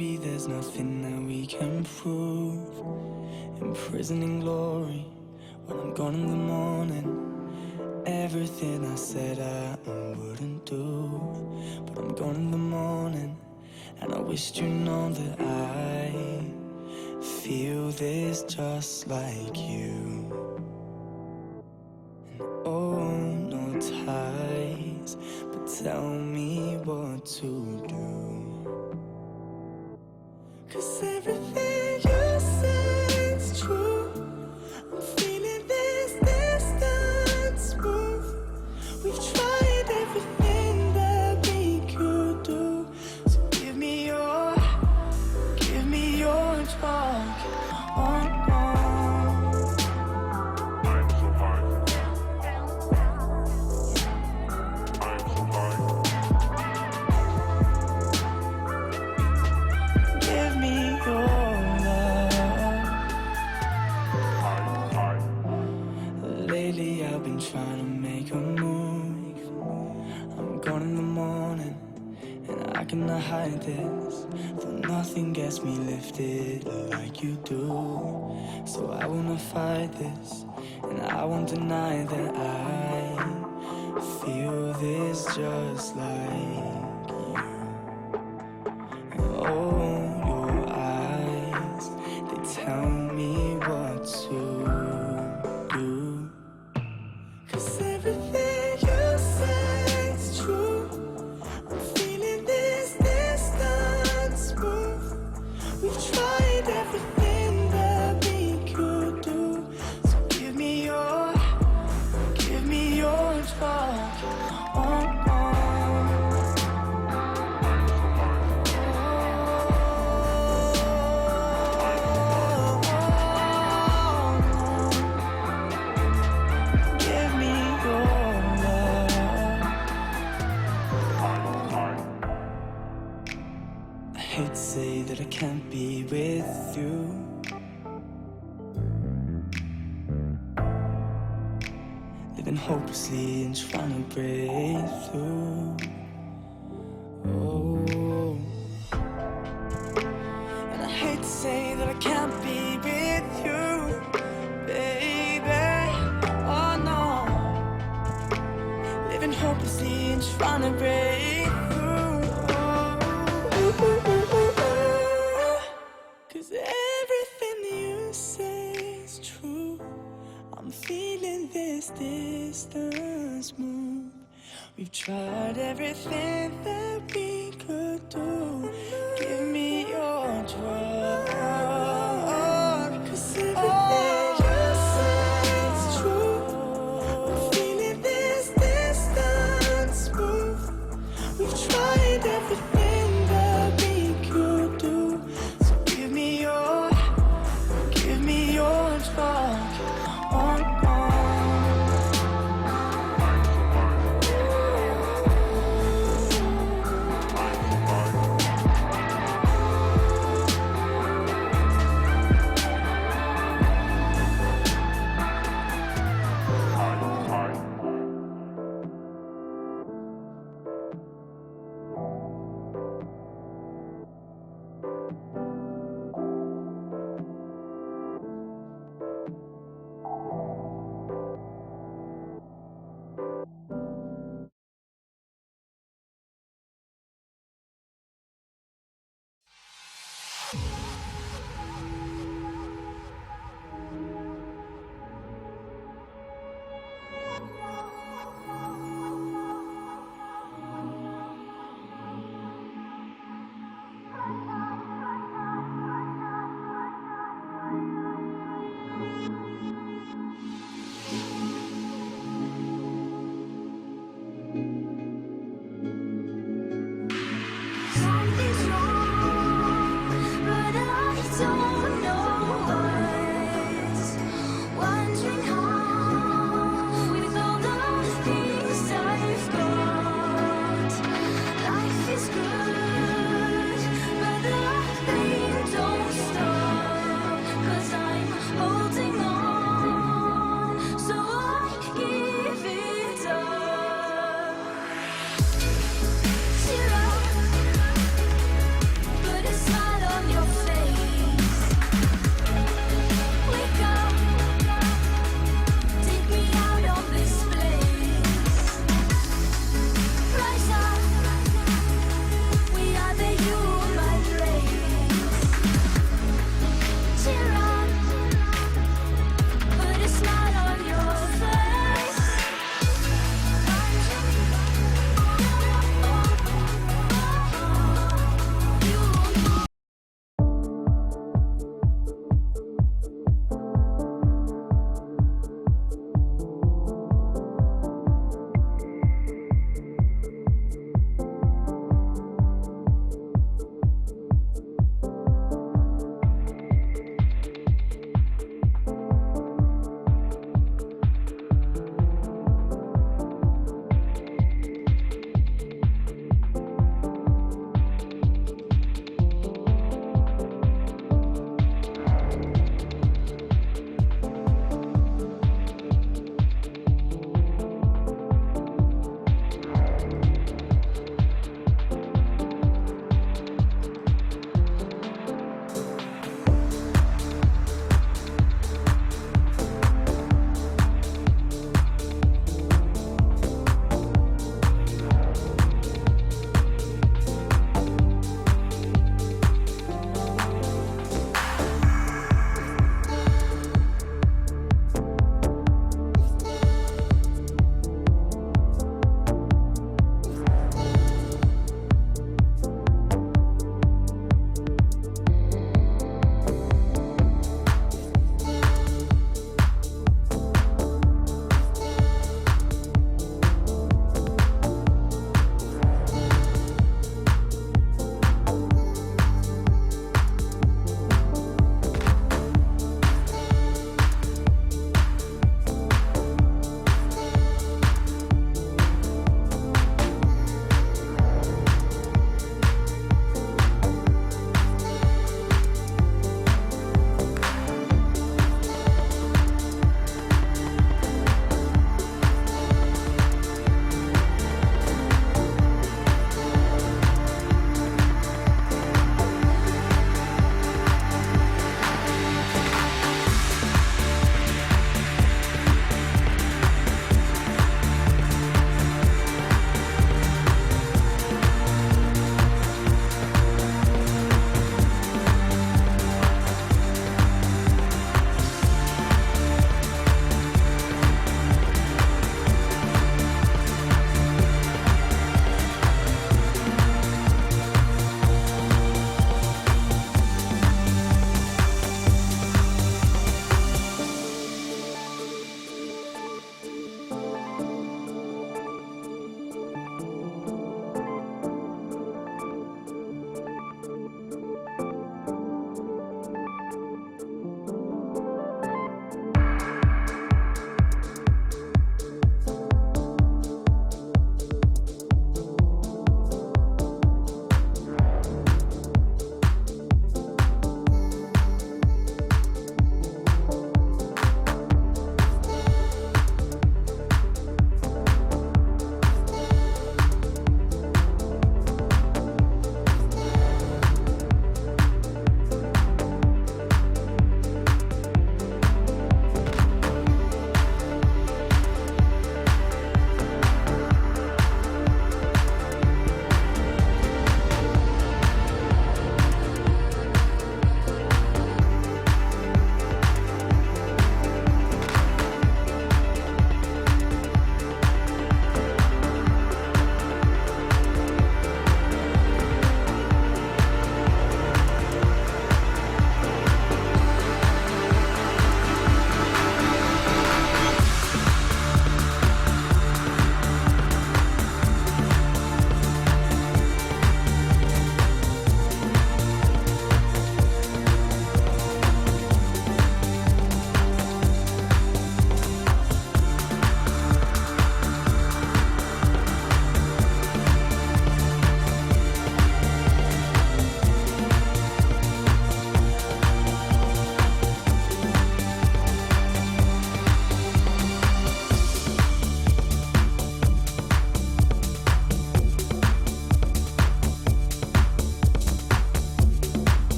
maybe there's nothing that we can prove. Imprisoning glory when I'm gone in the morning. Everything I said I wouldn't do, but I'm gone in the morning. And I wished you know that I feel this just like you. And oh, no ties, but tell me what to do. 'Cause everything you say is true. I'm feeling this distance move. We've tried everything that we could do. So give me your talk on. I'm so high. I'm so high. Give me your love. High. Lately I've been trying to make a move. I'm gone in the morning, and I cannot hide this. Though nothing gets me lifted like you do. So I will not fight this, and I won't deny that I feel this just like you. Oh, your eyes, they tell me what to do. 'Cause everything you say is true. I'm feeling this distance move. We've tried everything that we could do. So give me your talk on. Give me your love. I hate to say that I can't be with you. Living hopelessly and trying to break through. Oh, and I hate to say that I can't be with you, baby. Oh no, living hopelessly and trying to break through. Oh, 'cause everything you say is true. I'm feeling this distance move. We've tried everything that we could do. Give me your drug. 'Cause everything you say is true. I'm feeling this distance move. We've tried everything that we could do. So give me your drug on. Something's wrong, but I don't know what. Wondering how, with all the things I've got. Life is good, but the pain don't stop. 'Cause I'm holding on, so I give it up. Zero, but a smile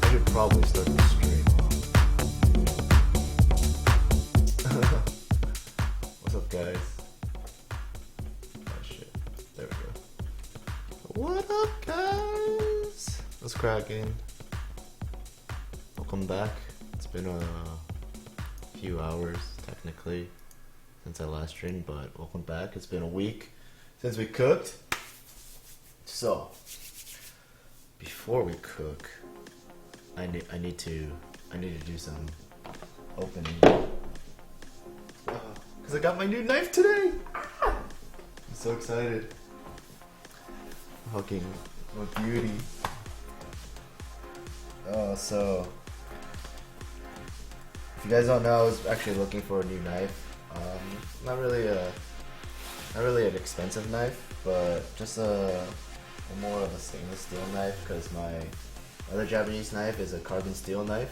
I should probably start the stream. What's up, guys? Oh shit. There we go. What up, guys? What's cracking? Welcome back. It's been a few hours, technically, since I last streamed, but welcome back. It's been a week since we cooked. So, before we cook, I need to do some opening. Cause I got my new knife today. I'm so excited. Fucking what beauty. So if you guys don't know, I was actually looking for a new knife. Not really an expensive knife, but just a more of a stainless steel knife, because my other Japanese knife is a carbon steel knife.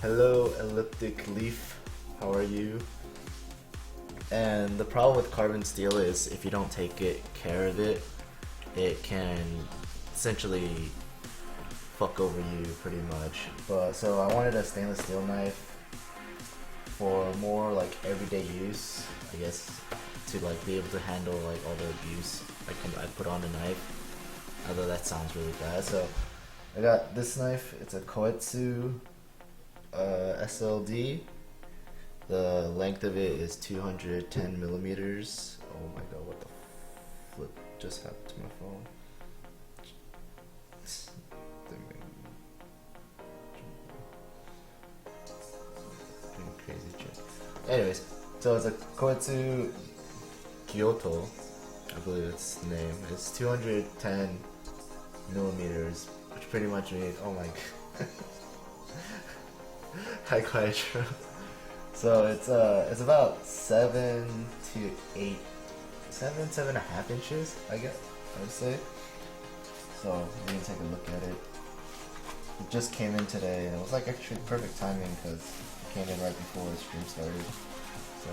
Hello, elliptic leaf. How are you? And the problem with carbon steel is if you don't take care of it, it can essentially fuck over you pretty much. But so I wanted a stainless steel knife for more like everyday use, I guess, to like be able to handle like all the abuse I put on a knife. Although that sounds really bad. So I got this knife. It's a Koetsu SLD. The length of it is 210 millimeters. Oh my god, what the flip just happened to my phone? Doing crazy shit. Anyways, so it's a Koetsu Kyoto, I believe that's the name. It's 210 millimeters, which pretty much means, oh my god. Hi, quiet. So it's about 7 to 8, 7.5 inches, I guess I would say. So we can take a look at it. It just came in today, and it was like actually perfect timing because it came in right before the stream started. So.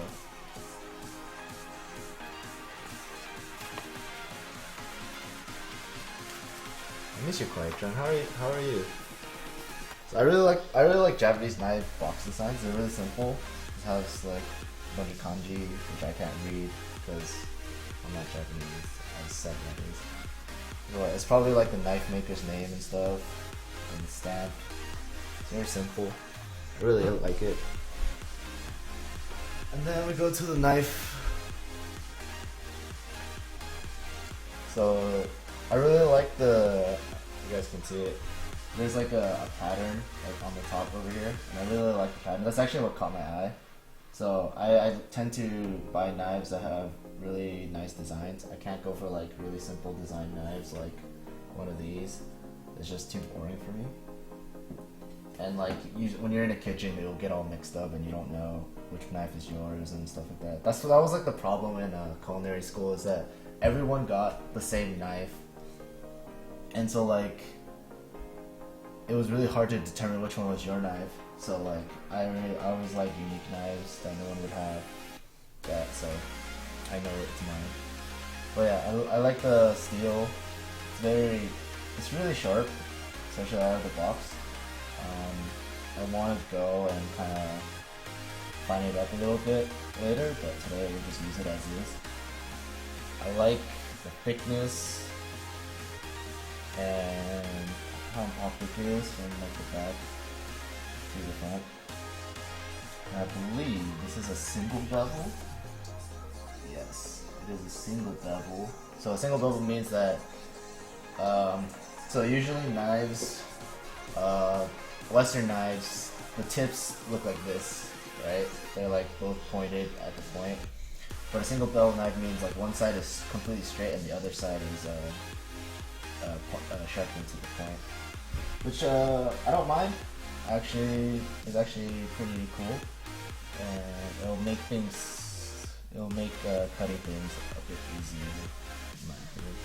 I miss you, Quiet John. How are you? So I really like Japanese knife box designs. They're really simple. It has like a bunch of kanji, which I can't read because I'm not Japanese. I was set Japanese. But it's probably like the knife maker's name and stuff, and the stamp. It's very simple. I really like it. And then we go to the knife. So I really like the. You guys can see it. There's like a pattern like on the top over here, and I really like the pattern. That's actually what caught my eye. So I tend to buy knives that have really nice designs. I can't go for like really simple design knives like one of these. It's just too boring for me. And like when you're in a kitchen, it'll get all mixed up, and you don't know which knife is yours and stuff like that. That was like the problem in culinary school, is that everyone got the same knife, and so like it was really hard to determine which one was your knife. So like I always like unique knives that no one would have that, so I know it's mine. But yeah, I like the steel. It's really sharp, especially out of the box. I want to go and kind of fine it up a little bit later, but today we'll just use it as is. I like the thickness and how thick it is from like the back to the front. And I believe this is a single bevel. Yes, it is a single bevel. So a single bevel means that so usually knives, Western knives, the tips look like this, right? They're like both pointed at the point. But a single bevel knife means like one side is completely straight and the other side is sharpened to the point. Which I don't mind. Actually, it's actually pretty cool, and it'll make cutting things a bit easier, in my opinion.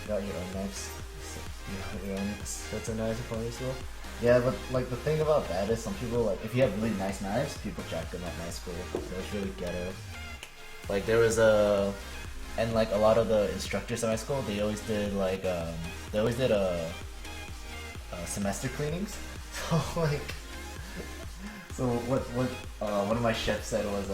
You got your own knives. You have your own sets of knives upon yourself. Yeah, but like the thing about that is some people, like if you have really nice knives, people jack them at my school. So it's really ghetto. Like there was and like a lot of the instructors at my school, they always did like semester cleanings. So what one of my chefs said was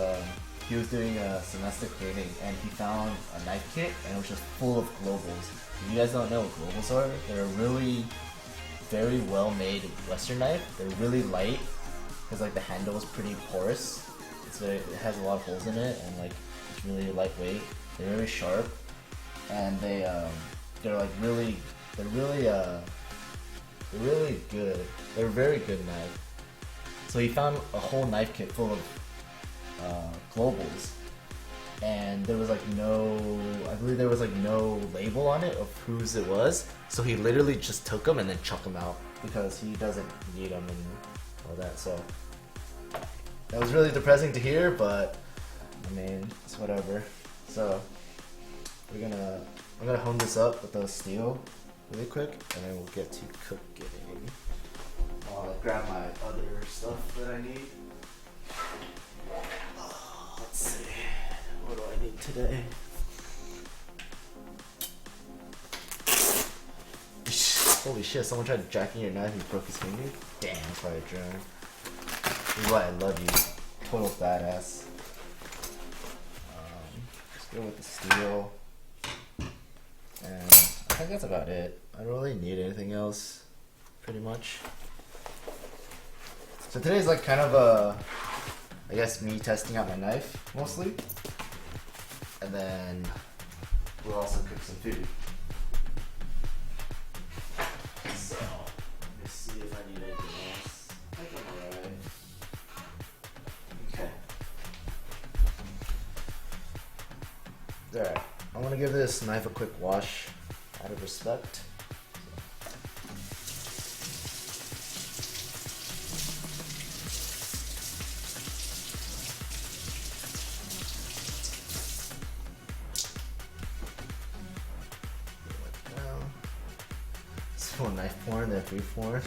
he was doing a semester cleaning and he found a knife kit and it was just full of globals. If you guys don't know what globals are, they're a really very well made Western knife. They're really light because like the handle is pretty porous. It has a lot of holes in it and like it's really lightweight. They're very sharp and they're really good. They're a very good knife. So he found a whole knife kit full of globals, and there was like I believe there was like no label on it of whose it was. So he literally just took them and then chucked them out because he doesn't need them and all that. So that was really depressing to hear, but I mean it's whatever. So I'm gonna hone this up with the steel really quick, and then we'll get to cooking. I'll grab my other stuff that I need. Let's see, what do I need today? Holy shit, someone tried jacking your knife and broke his finger? Damn, that's probably a drone. This is why I love you. Total badass. Let's go with the steel. And I think that's about it. I don't really need anything else, pretty much. So today's like kind of I guess me testing out my knife, mostly. And then we'll also cook some food. So, let me see if I need anything else. I think I'm alright. Okay. Alright, I want to give this knife a quick wash out of respect. More knife porn than food porn.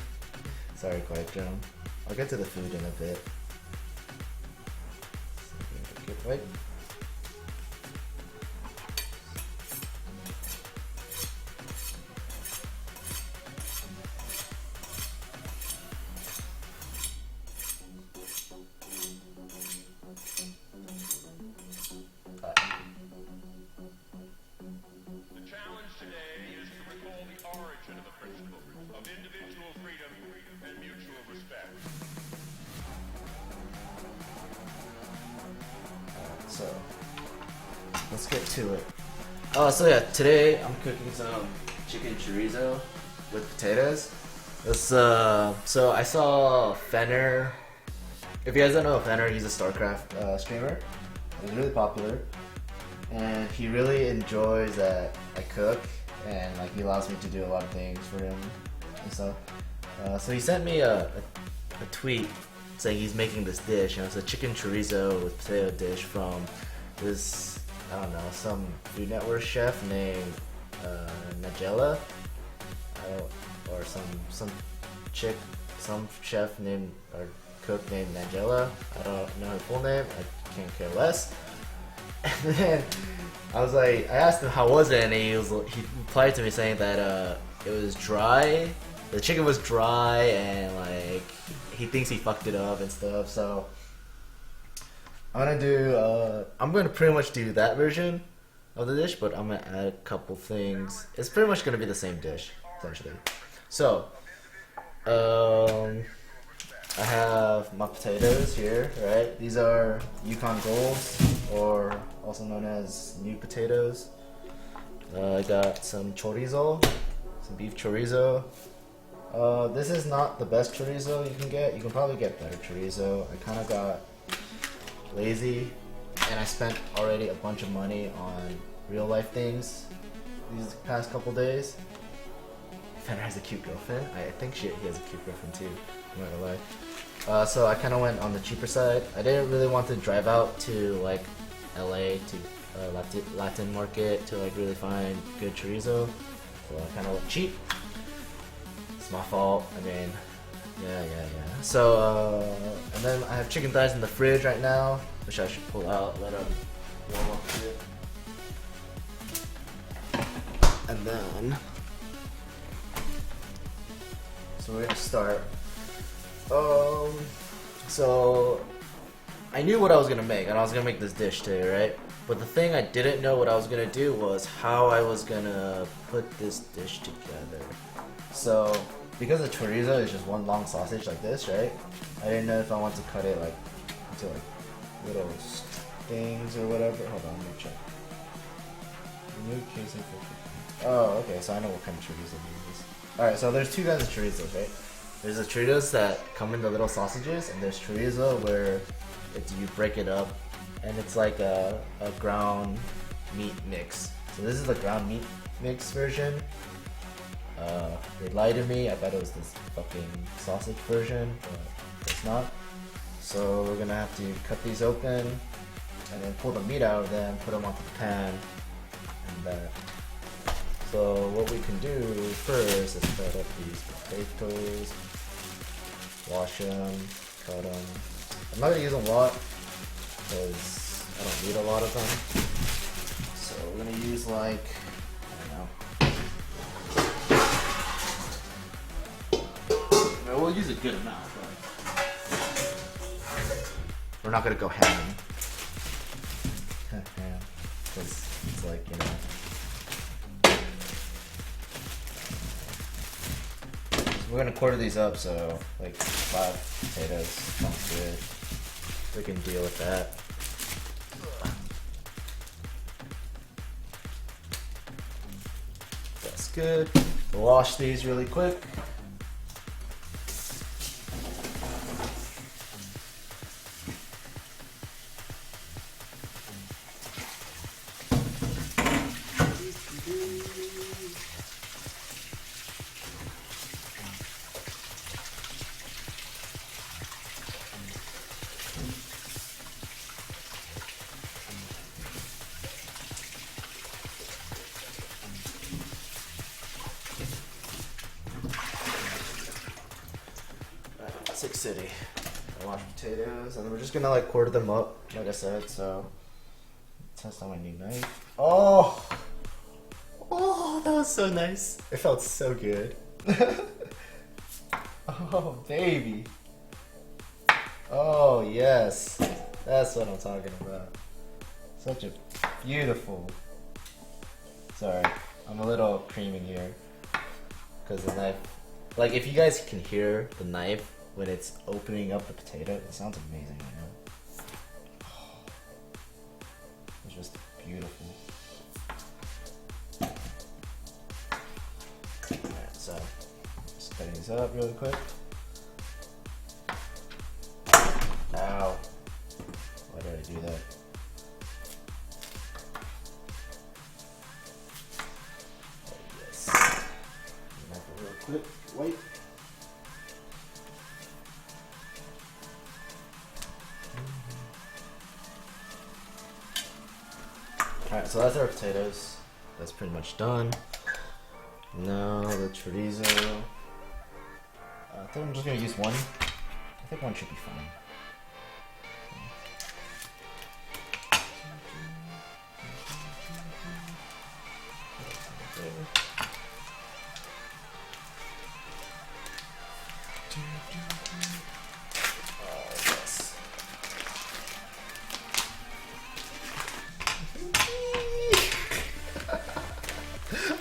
Sorry, quiet Joan. I'll get to the food in a bit. Good wipe. So let's get to it. So yeah, today I'm cooking some chicken chorizo with potatoes. So I saw Fenner. If you guys don't know Fenner, he's a StarCraft streamer. He's really popular, and he really enjoys that I cook, and like he allows me to do a lot of things for him and stuff. So he sent me a tweet saying he's making this dish, and it's a chicken chorizo with potato dish from this, I don't know, some Food Network chef named Nigella, or some chef named, or cook named Nigella. I don't know her full name. I can't care less. And then I asked him how was it, and he replied to me saying that it was dry. The chicken was dry, and like he thinks he fucked it up and stuff. So I'm gonna pretty much do that version of the dish, but I'm gonna add a couple things. It's pretty much gonna be the same dish essentially. So I have my potatoes here, right? These are Yukon Golds, or also known as new potatoes. I got some chorizo, some beef chorizo. This is not the best chorizo you can get. You can probably get better chorizo. I kind of got lazy, and I spent already a bunch of money on real life things these past couple days. Fenner has a cute girlfriend. I think he has a cute girlfriend too. I'm not gonna lie. So I kind of went on the cheaper side. I didn't really want to drive out to like LA to Latin market to like really find good chorizo. So I kind of went cheap. It's my fault. I mean, yeah. So and then I have chicken thighs in the fridge right now, which I should pull out, let them warm up a bit. And then, so we're gonna start. So I knew what I was gonna make, and I was gonna make this dish today, right? But the thing I didn't know what I was gonna do was how I was gonna put this dish together. So because the chorizo is just one long sausage like this, right? I didn't know if I want to cut it like into like little things or whatever. Hold on, let me check. New casing for. Oh, okay. So I know what kind of chorizo it is. All right. So there's two kinds of chorizos, right? There's the chorizos that come in the little sausages, and there's chorizo where you break it up, and it's like a ground meat mix. So this is the ground meat mix version. They lied to me. I thought it was this fucking sausage version, but it's not. So we're gonna have to cut these open, and then pull the meat out of them, put them onto the pan, and that. So what we can do first is cut up these potatoes, wash them, cut them. I'm not gonna use a lot because I don't need a lot of them. So we're gonna use like, I don't know. We'll use a good amount, but we're not gonna go ham. Because it's like, you know. We're gonna quarter these up, so like 5 potatoes sounds good. We can deal with that. That's good. We'll wash these really quick. Six City. I wash potatoes, and then we're just gonna like quarter them up, like I said. So test on my new knife. Oh, that was so nice. It felt so good. Oh baby. Oh yes, that's what I'm talking about. Such a beautiful. Sorry, I'm a little creaming here because the knife. Like if you guys can hear the knife when it's opening up the potato, it sounds amazing, you know? It's just beautiful. Alright, so just cutting these up really quick. Ow. Why did I do that? Oh it. Wait. Alright, so that's our potatoes. That's pretty much done. Now the chorizo. I think I'm just gonna use one. I think one should be fine.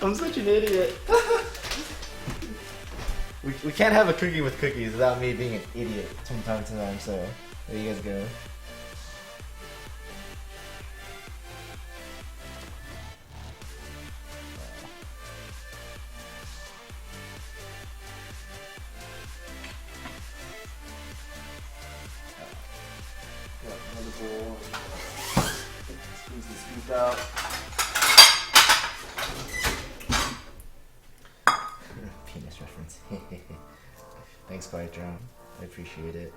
I'm such an idiot. we can't have a cookie with cookies without me being an idiot from time to time, so there you guys go. Got another bowl. Squeeze the scoop out. Penis reference. Thanks, Quiet Drone. I appreciate it.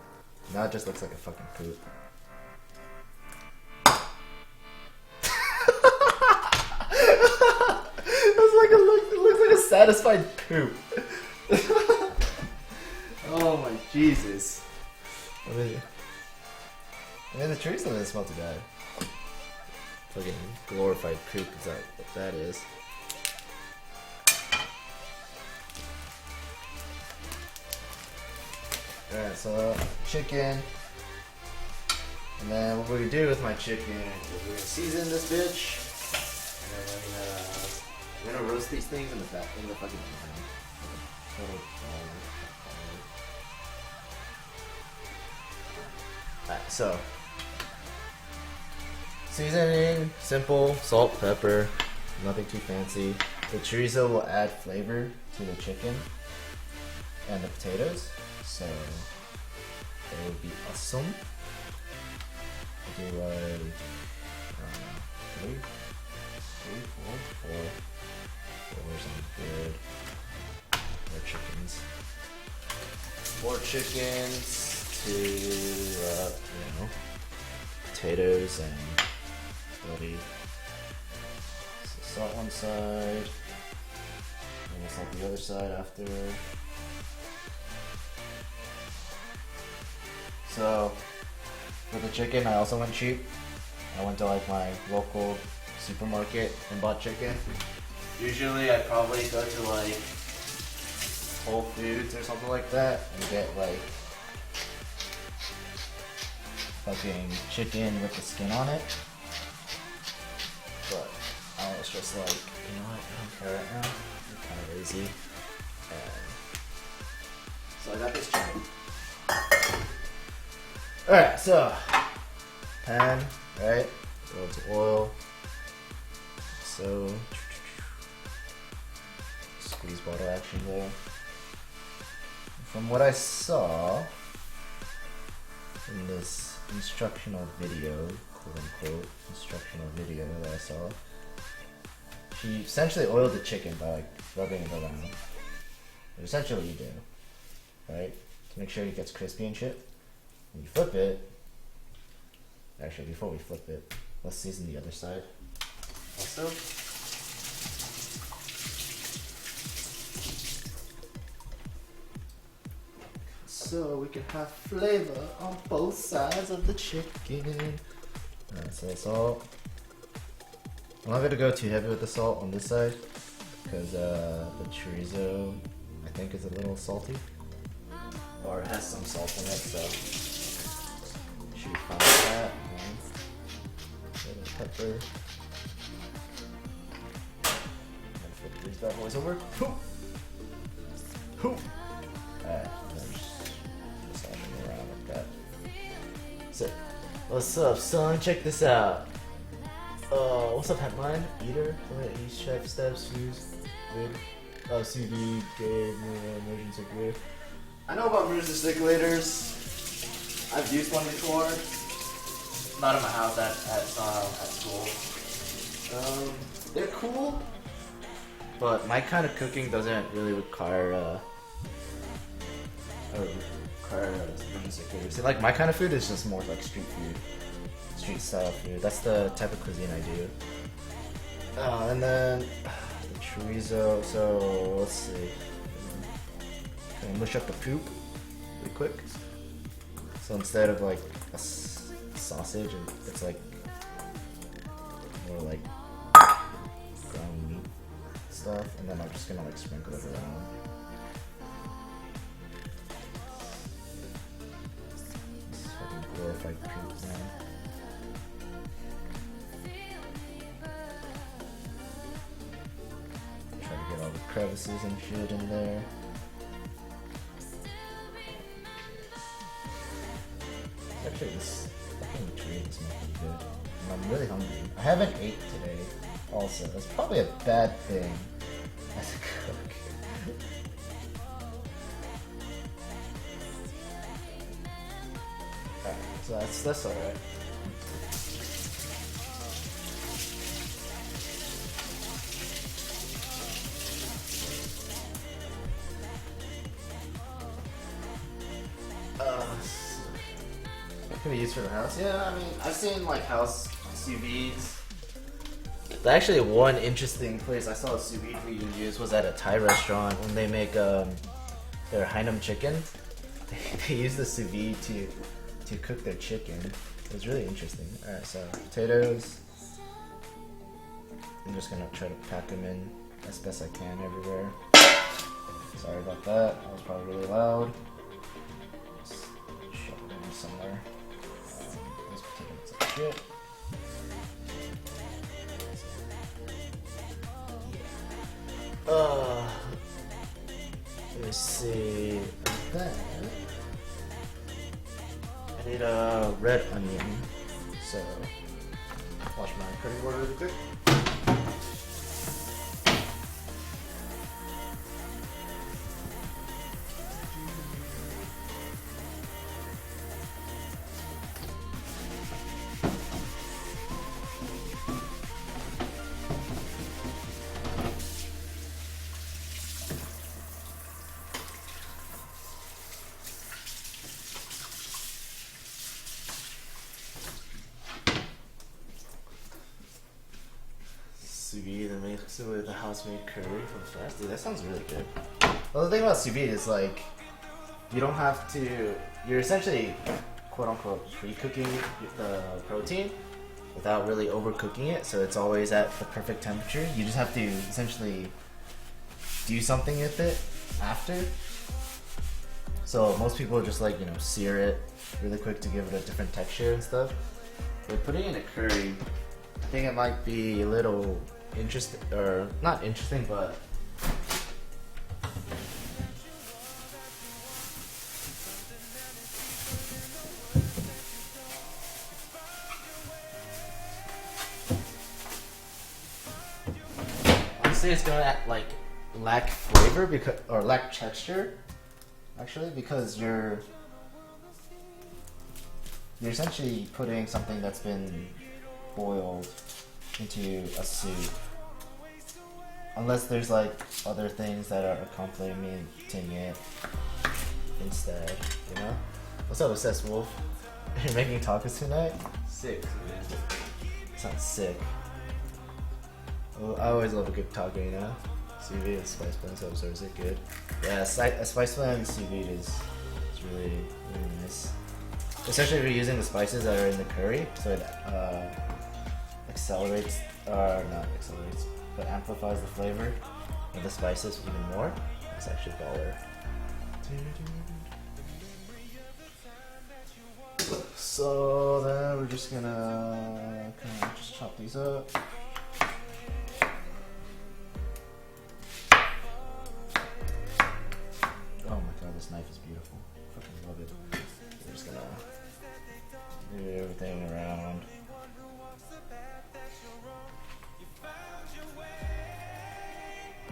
Now it just looks like a fucking poop. It looks like a satisfied poop. Oh my Jesus. I mean, the chorizo doesn't smell too bad. Fucking glorified poop is that what that is. Alright, so chicken. And then what we do with my chicken is we're gonna season this bitch. And then we're gonna roast these things in the fucking pan. Alright, so seasoning, simple, salt, pepper, nothing too fancy. The chorizo will add flavor to the chicken and the potatoes. So it would be awesome. I'll do like four sounds good. Four chickens to potatoes and bloody. So salt one side, and we'll salt the other side after. So, for the chicken, I also went cheap. I went to like my local supermarket and bought chicken. Usually I probably go to like Whole Foods or something like that and get like fucking chicken with the skin on it. But I was just like, you know what, I don't care right now. I'm kind of lazy. And so I got this chicken. Alright, so pan, right? Loads of oil. So squeeze bottle action there. From what I saw in this instructional video, quote unquote instructional video that I saw, she essentially oiled the chicken by like rubbing it around. But essentially you do, right? To make sure it gets crispy and shit. When you flip it, actually before we flip it, let's season the other side also. So we can have flavor on both sides of the chicken. Alright, so salt. I'm not gonna go too heavy with the salt on this side because the chorizo I think is a little salty. Or it has some salt in it, so should be fine with that. A little pepper. And flip these bad boys over. Alright, just massaging around like that. So, what's up, son? Check this out. What's up, Headline? Eater? Eat chef steps, use good. CV, good, emergency good. I know about emergency circulators. I've used one before. Not in my house, at school. They're cool. But my kind of cooking doesn't really require security. Like my kind of food is just more like street style food. That's the type of cuisine I do. And then the chorizo. So let's see. Can I mush up the poop really quick? So instead of like a sausage, it's like more like ground meat stuff, and then I'm just gonna like sprinkle it around. This fucking glorified poop, man. Try to get all the crevices and shit in there. Actually, this fucking tree is not pretty good. And I'm really hungry. I haven't ate today, also. That's probably a bad thing as a cook. Alright, so that's alright. What can we use for the house? Yeah, I mean, I've seen like house sous vides. Actually, one interesting place I saw a sous vide being used was at a Thai restaurant when they make their Hainam chicken. They use the sous vide to cook their chicken. It was really interesting. Alright, so potatoes. I'm just gonna try to pack them in as best I can everywhere. Sorry about that. That was probably really loud. Just shove it in somewhere. These potatoes like shit. Let me see. Then I need a red onion. So wash my cutting board really quick. Sous vide and mix it with the house-made curry from fresh. Dude, that sounds really good. Well, the thing about sous vide is like, you don't have to. You're essentially, quote unquote, pre-cooking the protein without really overcooking it, so it's always at the perfect temperature. You just have to essentially do something with it after. So most people just like, sear it really quick to give it a different texture and stuff. But putting in a curry, I think it might be a little interesting, or not interesting, but honestly, it's gonna lack flavor or lack texture, actually, because you're essentially putting something that's been boiled into a soup. Unless there's like other things that are complementing it instead, What's up, Obsessed Wolf? You're making tacos tonight? Sick, man. Sounds sick. Well, I always love a good taco, Sous vide and spice blend, so is it good? Yeah, a spice blend sous vide is really, really nice. Especially if you're using the spices that are in the curry, so it but amplifies the flavor of the spices even more. It's actually baller. So then we're just gonna just chop these up. Oh my god, this knife is beautiful. Fucking love it. We're just gonna move everything around.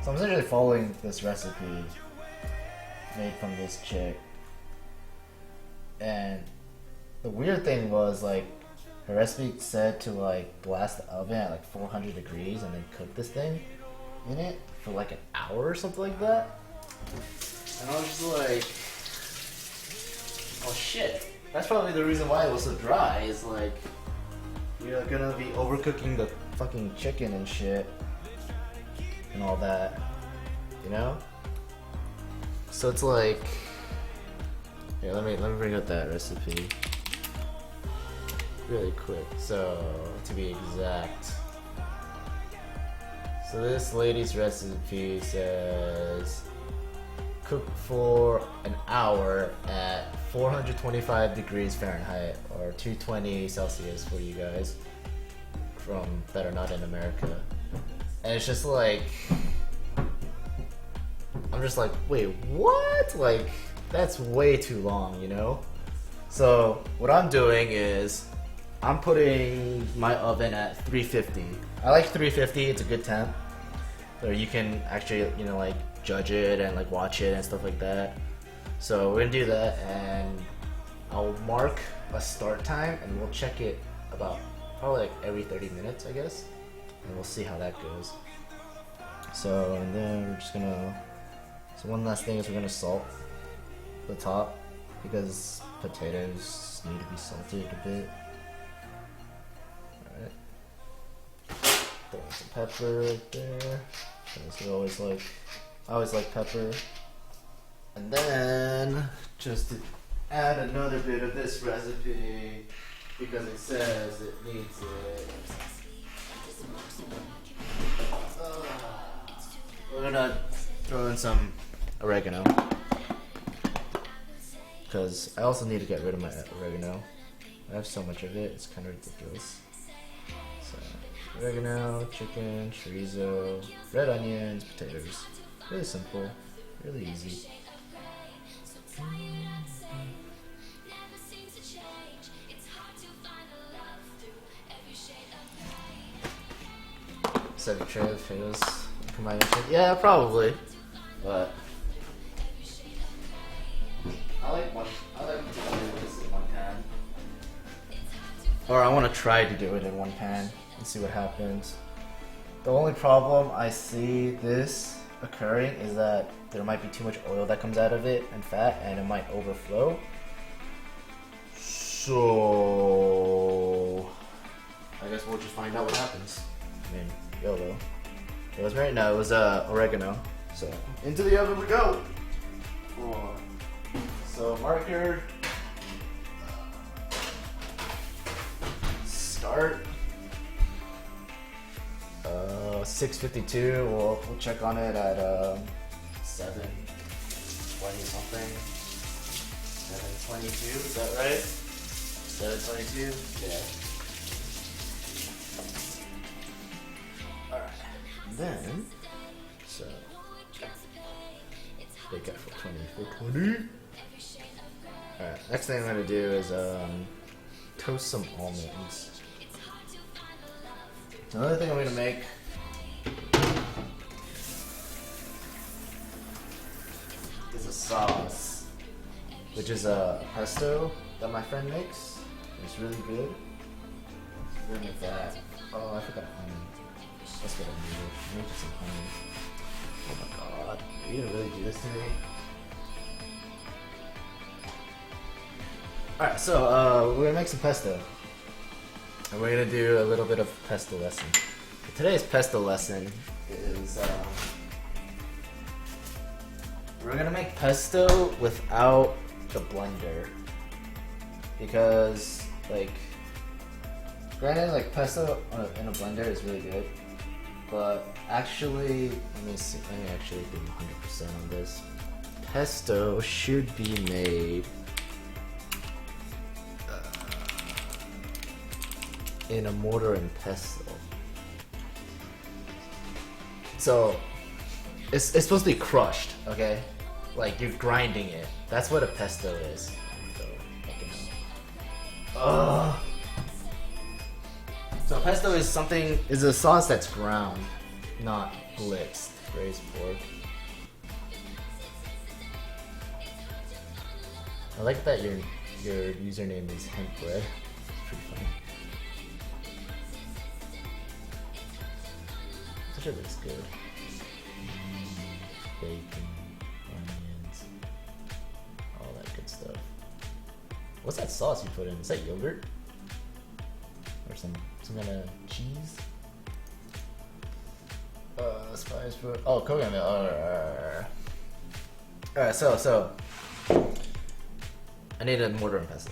So I'm essentially following this recipe made from this chick. And the weird thing was her recipe said to blast the oven at 400 degrees and then cook this thing. in it for like an hour or something like that. And I was just like, oh shit. That's probably the reason why it was so dry, is like, you're gonna be overcooking the fucking chicken and shit. And all that. You know? So it's like, here, let me bring up that recipe really quick. So to be exact, so this lady's recipe says cook for an hour at 425 degrees Fahrenheit or 220 Celsius for you guys from that are not in America. And it's just like, I'm just like, wait, what? Like, that's way too long, you know? So what I'm doing is I'm putting my oven at 350. I like 350, it's a good temp. So you can actually, you know, like judge it and like watch it and stuff like that. So we're gonna do that, and I'll mark a start time and we'll check it about probably like every 30 minutes, I guess. And we'll see how that goes. So, and then we're just gonna, so one last thing is we're gonna salt the top because potatoes need to be salted a bit. Alright. Throw in some pepper right there. Because I always like pepper. And then, just to add another bit of this recipe, because it says it needs it. We're gonna throw in some oregano, because I also need to get rid of my oregano. I have so much of it, it's kind of ridiculous. So, oregano, chicken, chorizo, red onions, potatoes. Really simple, really easy. Set a tray of potatoes. Combination. Yeah, probably. But I like to do this in one pan. Or I want to try to do it in one pan and see what happens. The only problem I see this occurring is that there might be too much oil that comes out of it and fat, and it might overflow. So I guess we'll just find out what happens. I mean, YOLO. It was right now. It was oregano. So into the oven we go. So marker. Start. 6:52. We'll check on it at 7:20 something. 7:22. Is that right? 7:22. Yeah. Alright, then, so, bake out for 20. Alright, next thing I'm going to do is toast some almonds. Another thing I'm going to make is a sauce, which is a pesto that my friend makes. It's really good. We're gonna make that. Oh, I forgot honey. That's what I needed. I need some honey. Oh my god. Are you gonna really do this to me? Alright, so we're gonna make some pesto. And we're gonna do a little bit of pesto lesson. Today's pesto lesson is we're gonna make pesto without the blender. Because like, granted, like pesto in a blender is really good, but actually, let me actually be 100% on this. Pesto should be made in a mortar and pestle. So it's supposed to be crushed, okay? Like you're grinding it. That's what a pesto is. So pesto is a sauce that's ground, not blitzed. Braised pork. I like that your username is hemp bread. Pretty funny. That shit looks good. What's that sauce you put in? Is that yogurt? Or some kind of cheese? Spice food. Oh, coconut milk. Alright, so I need a mortar and pestle.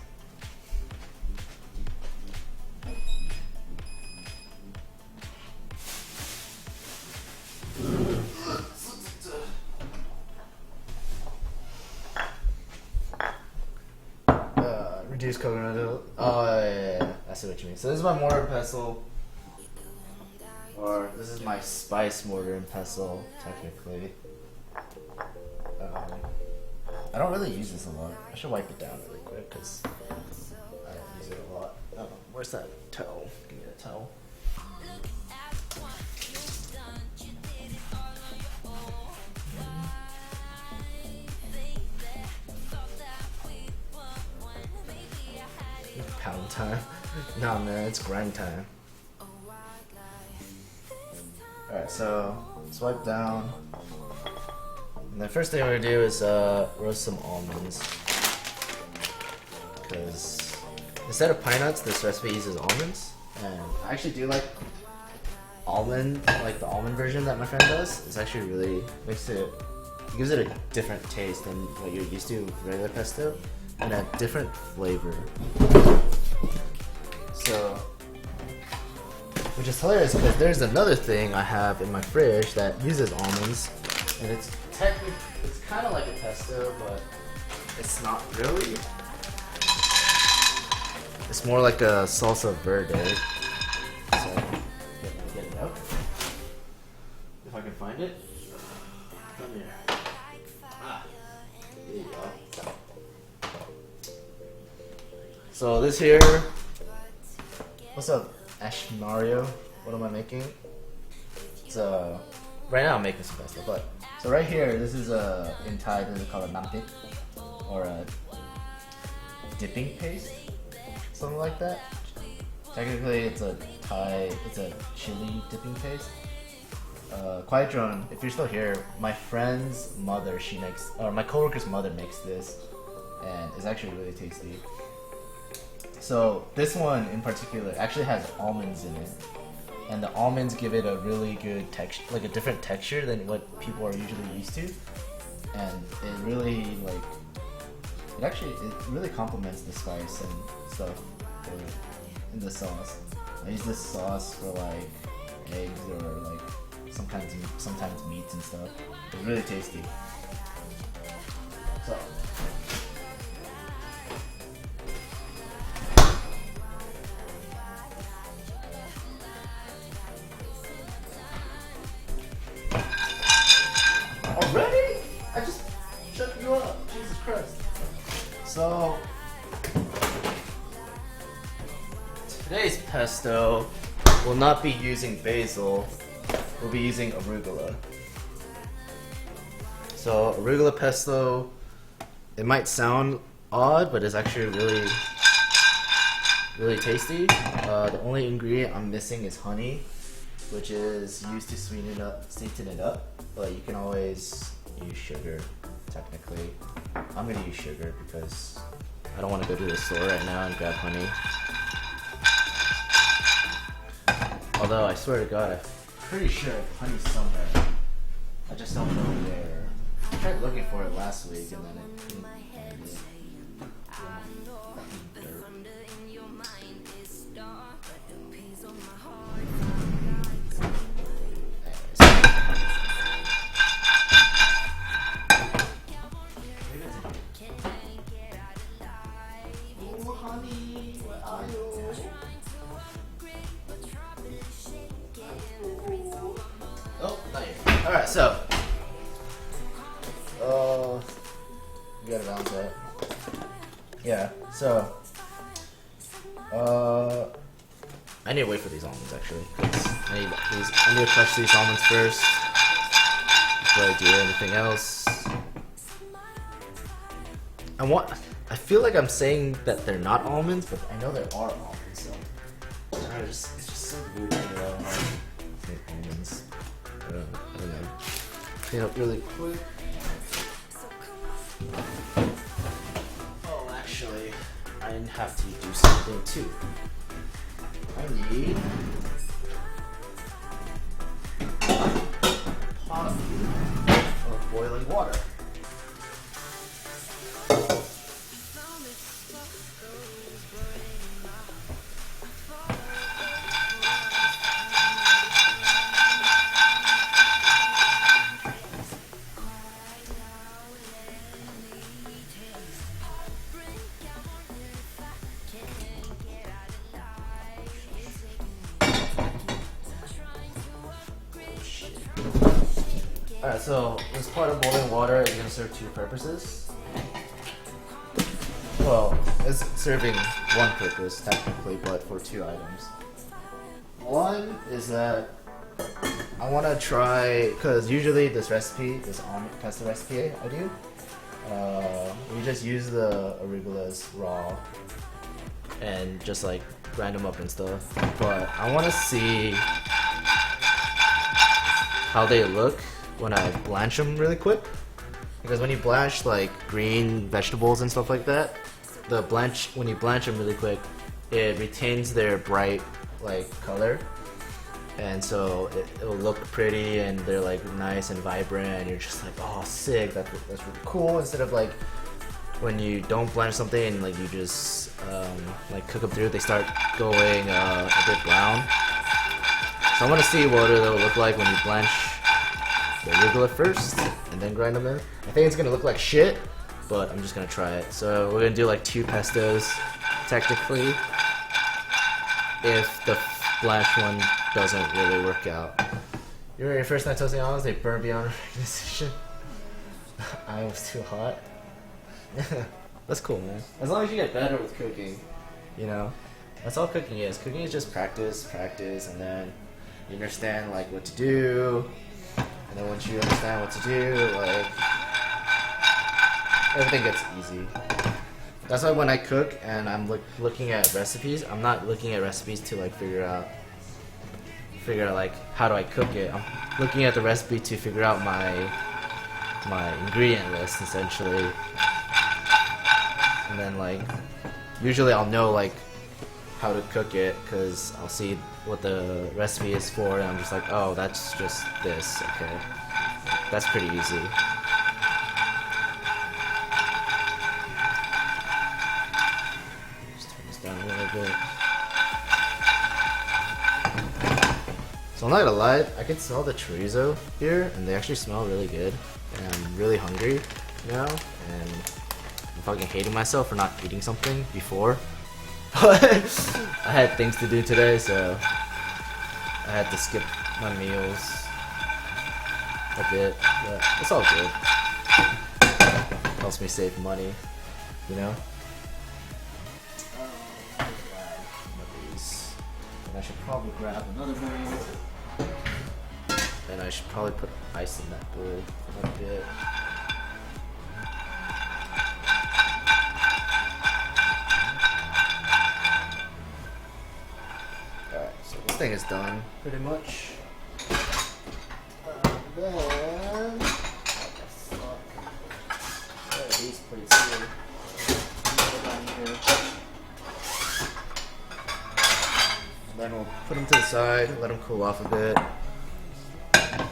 Reduced coconut oil. Oh yeah, I see what you mean. So this is my mortar and pestle, or this is my spice mortar and pestle, technically. I don't really use this a lot. I should wipe it down really quick because I don't use it a lot. Oh, where's that towel? Give me a towel. Pound time? Nah, man, it's grind time. Alright, so swipe down. And the first thing I'm gonna do is roast some almonds. Because instead of pine nuts, this recipe uses almonds. And I actually do like the almond version that my friend does. It's actually really gives it a different taste than what you're used to with regular pesto, and a different flavor. So, which is hilarious because there's another thing I have in my fridge that uses almonds, and it's kind of like a pesto, but it's not really. It's more like a salsa verde. So, get it out. If I can find it. Come here. There you go. So this here. What's up, Ash Mario? What am I making? So right now I'm making some pesto, but so right here, this is in Thai this is called a namtik, or a dipping paste, something like that. Technically, it's a chili dipping paste. Quiet Drone, if you're still here, my friend's mother, my coworker's mother makes this, and it's actually really tasty. So this one in particular actually has almonds in it, and the almonds give it a really good texture, like a different texture than what people are usually used to, and it really it really complements the spice and stuff in the sauce. I use this sauce for like eggs or like sometimes meats and stuff. It's really tasty. So. Already? I just shut you up. Jesus Christ. So today's pesto will not be using basil. We'll be using arugula. So arugula pesto, it might sound odd, but it's actually really tasty. The only ingredient I'm missing is honey, which is used to sweeten it up. But you can always use sugar, technically. I'm gonna use sugar because I don't want to go to the store right now and grab honey. Although I swear to God, I'm pretty sure honey's somewhere. I just don't know where. I tried looking for it last week and then I couldn't find it. Oh, not yet. Alright, so we gotta balance that. Yeah, so I need to wait for these almonds actually, because I need to crush these almonds first before I do anything else. I feel like I'm saying that they're not almonds, but I know there are almonds, so it's just so weird to say almonds. I don't know. Clean up really quick. Oh, actually, I have to do something too. I need a pot of boiling water. Alright, so this pot of boiling water is going to serve two purposes. Well, it's serving one purpose technically, but for two items. One is that I want to try, because usually this recipe, this omelet pasta recipe I do, we just use the arugulas raw and just like grind them up and stuff. But I want to see how they look when I blanch them really quick, because when you blanch like green vegetables and stuff like that, when you blanch them really quick, it retains their bright like color, and so it'll look pretty and they're like nice and vibrant, and you're just like, oh sick, that's really cool, instead of like when you don't blanch something and like you just like cook them through, they start going a bit brown. So I want to see what it'll look like when you blanch the arugula first and then grind them in. I think it's gonna look like shit, but I'm just gonna try it. So we're gonna do like two pestos technically if the blanch one doesn't really work out. You remember your first night toasting almonds, they burned beyond recognition. I was too hot. That's cool, man. As long as you get better with cooking, you know. That's all cooking is. Cooking is just practice, and then you understand like what to do. And then once you understand what to do, like, everything gets easy. That's why when I cook and I'm looking at recipes, I'm not looking at recipes to like figure out like how do I cook it. I'm looking at the recipe to figure out my ingredient list essentially. And then like usually I'll know like how to cook it because I'll see what the recipe is for, and I'm just like, oh, that's just this, okay. That's pretty easy. Just turn this down a little bit. So I'm not gonna lie, I can smell the chorizo here, and they actually smell really good. And I'm really hungry now, and I'm fucking hating myself for not eating something before. But I had things to do today, so I had to skip my meals a bit, but it's all good. Helps me save money, you know? Grab one of these. And I should probably grab another bowl. And I should probably put ice in that bowl a little bit. This thing is done, pretty much. Then... these plates here. And then we'll put them to the side, let them cool off a bit. Then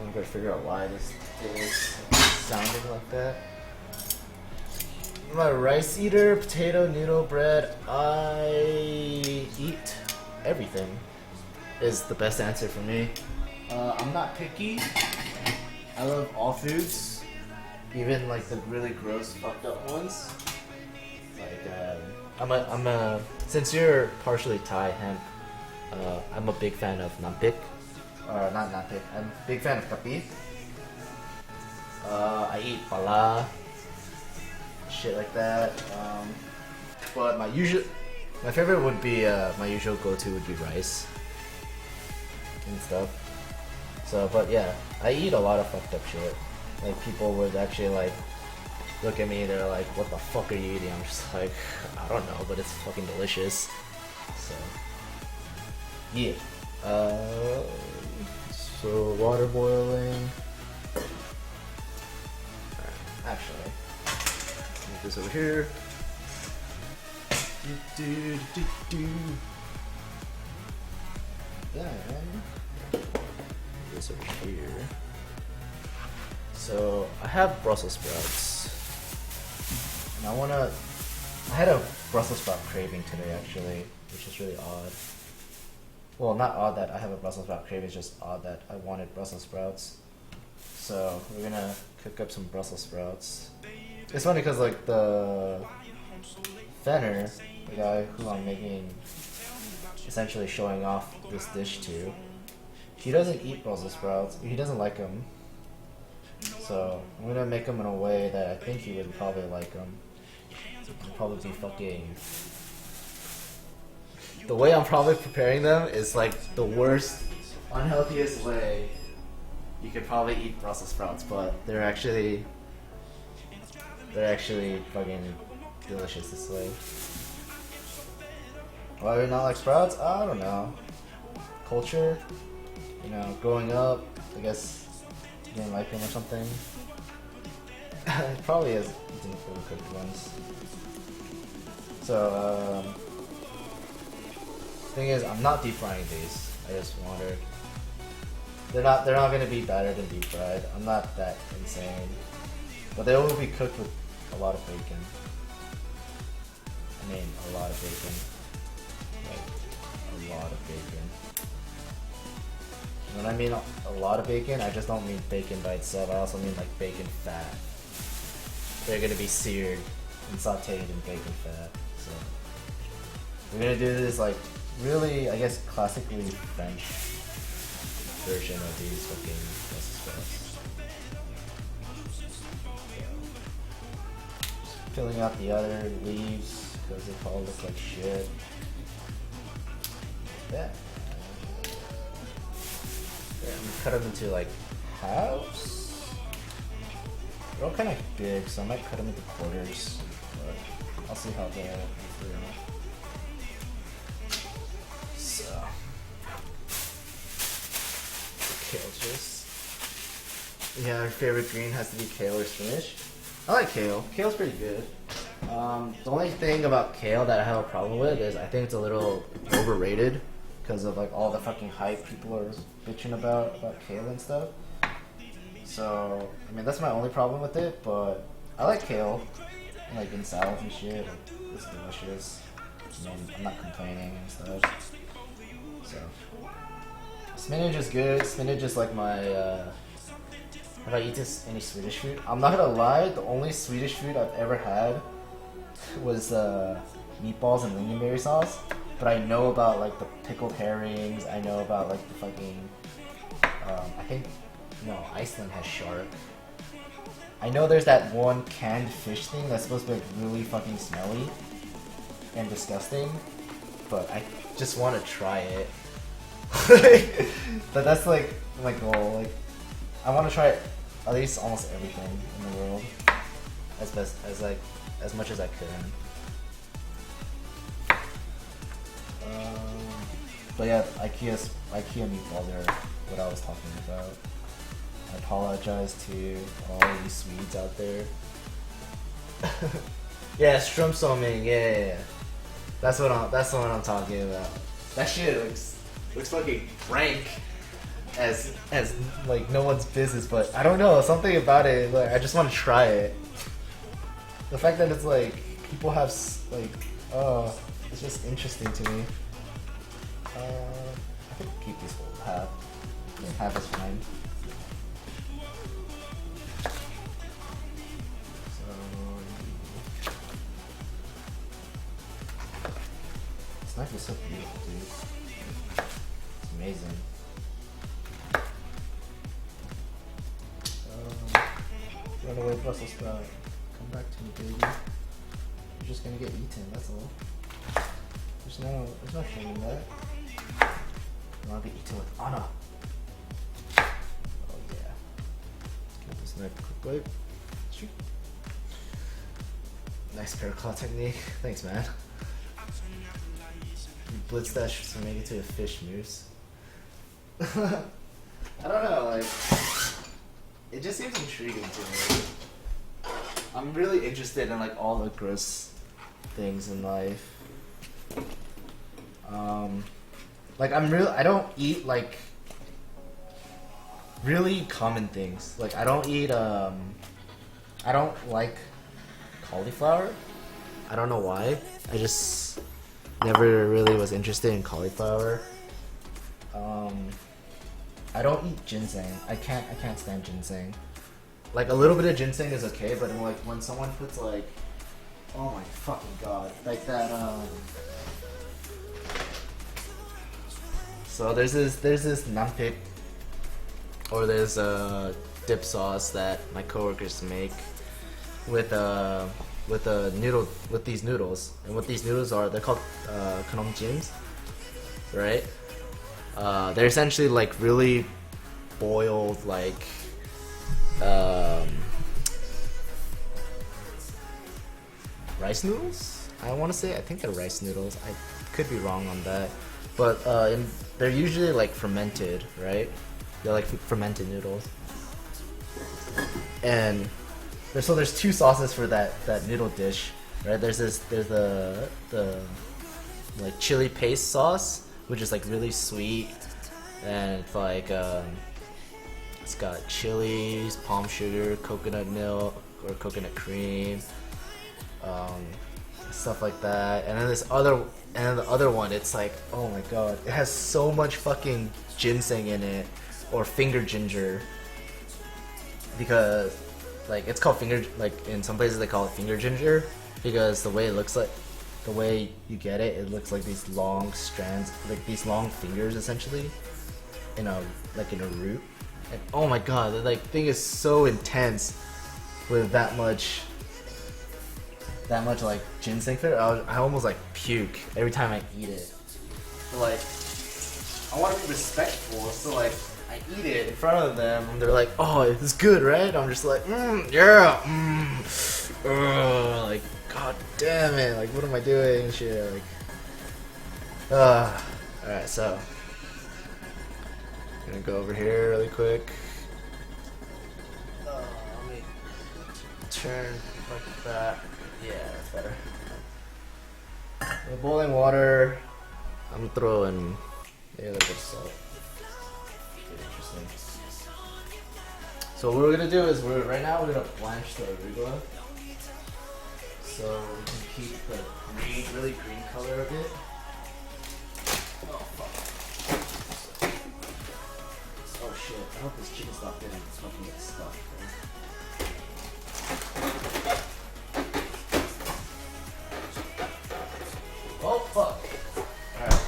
I'm gonna figure out why this is sounding like that. My rice eater, potato, noodle, bread, I eat everything is the best answer for me. I'm not picky. I love all foods, even like the really gross, fucked up ones. Like since you're partially Thai hemp, I'm a big fan of nampik, or not nampik. I'm a big fan of kapi. I eat pala, shit like that. But my favorite would be, my usual go-to would be rice and stuff. So, but yeah, I eat a lot of fucked up shit. Like, people would actually, like, look at me, they're like, what the fuck are you eating? I'm just like, I don't know, but it's fucking delicious. So, yeah. So, water boiling. Alright, actually, move this over here. Then this over here. So I have Brussels sprouts, and I had a Brussels sprout craving today actually, which is really odd. Well, not odd that I have a Brussels sprout craving, it's just odd that I wanted Brussels sprouts. So we're gonna cook up some Brussels sprouts. It's funny because like the Fenner, the guy who I'm making, essentially showing off this dish to, he doesn't eat Brussels sprouts. He doesn't like them. So I'm gonna make them in a way that I think he would probably like them. It'd probably be fucking. The way I'm probably preparing them is like the worst, unhealthiest way you could probably eat Brussels sprouts, but they're actually fucking delicious this way. Why do we not like sprouts? I don't know. Culture, you know, growing up, I guess you didn't like them or something. It probably is eating fully cooked ones. So, thing is, I'm not deep frying these. I just wondered. They're not gonna be better than deep fried. I'm not that insane, but they will be cooked with a lot of bacon. I mean, a lot of bacon. Like, a lot of bacon. When I mean a lot of bacon, I just don't mean bacon by itself. I also mean like bacon fat. They're gonna be seared and sauteed in bacon fat. So we're gonna do this like really, I guess, classically French version of these fucking Brussels sprouts. Filling out the other leaves because they all look like shit. Yeah. I'm gonna cut them into like halves. They're all kind of big, so I might cut them into quarters. But I'll see how they are. So, kale juice. Yeah, our favorite green has to be kale or spinach. I like kale. Kale's pretty good. The only thing about kale that I have a problem with is I think it's a little overrated because of like all the fucking hype people are bitching about kale and stuff. So, I mean, that's my only problem with it, but I like kale, like in salads and shit. Like, it's delicious. I mean, I'm not complaining and stuff. So, spinach is good. Spinach is like my, have I eaten any Swedish food? I'm not gonna lie, the only Swedish food I've ever had was meatballs and lingonberry sauce. But I know about like the pickled herrings. I know about like the fucking. I think Iceland has shark. I know there's that one canned fish thing that's supposed to be like really fucking smelly and disgusting. But I just want to try it. But that's like my goal. Like I want to try at least almost everything in the world as much as I can. But yeah, IKEA meatballs are what I was talking about. I apologize to all you Swedes out there. Yeah, strömsoming, yeah. That's the one I'm talking about. That shit looks fucking rank as like no one's business, but I don't know, something about it, like I just want to try it. The fact that it's like people have like it's just interesting to me. I could keep this whole half. Half is fine. So this knife is so beautiful, dude. It's amazing. Run away, Brussels sprout. Come back to me, baby. You're just gonna get eaten. That's all. There's no shame in that. You wanna be eaten with honor. Oh yeah. Get this knife quickly. Shoot. Nice pair claw technique. Thanks, man. You blitz that to make it to a fish mousse. I don't know, like it just seems intriguing to me. I'm really interested in like all the gross things in life. Like I don't eat like really common things. Like I don't eat I don't like cauliflower. I don't know why. I just never really was interested in cauliflower. I don't eat ginseng. I can't stand ginseng. Like a little bit of ginseng is okay, but like when someone puts like, oh my fucking god, like that so there's this nampik, or there's a dip sauce that my coworkers make with these noodles, and what these noodles are, they're called knomjims, right? They're essentially like really boiled like rice noodles. I want to say, I think they're rice noodles. I could be wrong on that, but they're usually like fermented, right? They're like fermented noodles, and there's two sauces for that noodle dish, right? There's the like chili paste sauce, which is like really sweet, and it's like it's got chilies, palm sugar, coconut milk or coconut cream, stuff like that. And then the other one, it's like, oh my god, it has so much fucking ginseng in it, or finger ginger, because like it's called finger, like in some places they call it finger ginger, because the way it looks, like the way you get it, it looks like these long strands, like these long fingers essentially, in a root. And oh my god, the like thing is so intense with that much like ginseng flavor. I almost like puke every time I eat it. But, like, I want to be respectful, so like I eat it in front of them, and they're like, "Oh, it's good, right?" I'm just like, yeah, like, god damn it, like, what am I doing and shit, like, alright, so, I'm gonna go over here really quick. Let me turn like that. Yeah, that's better. The boiling water, I'm throwing a little bit of salt. Interesting. So what we're gonna do is right now we're gonna blanch the arugula, so we can keep the really green color of it. Oh fuck! Oh shit! I hope this chicken stock didn't fucking get stuck. Oh fuck! Alright.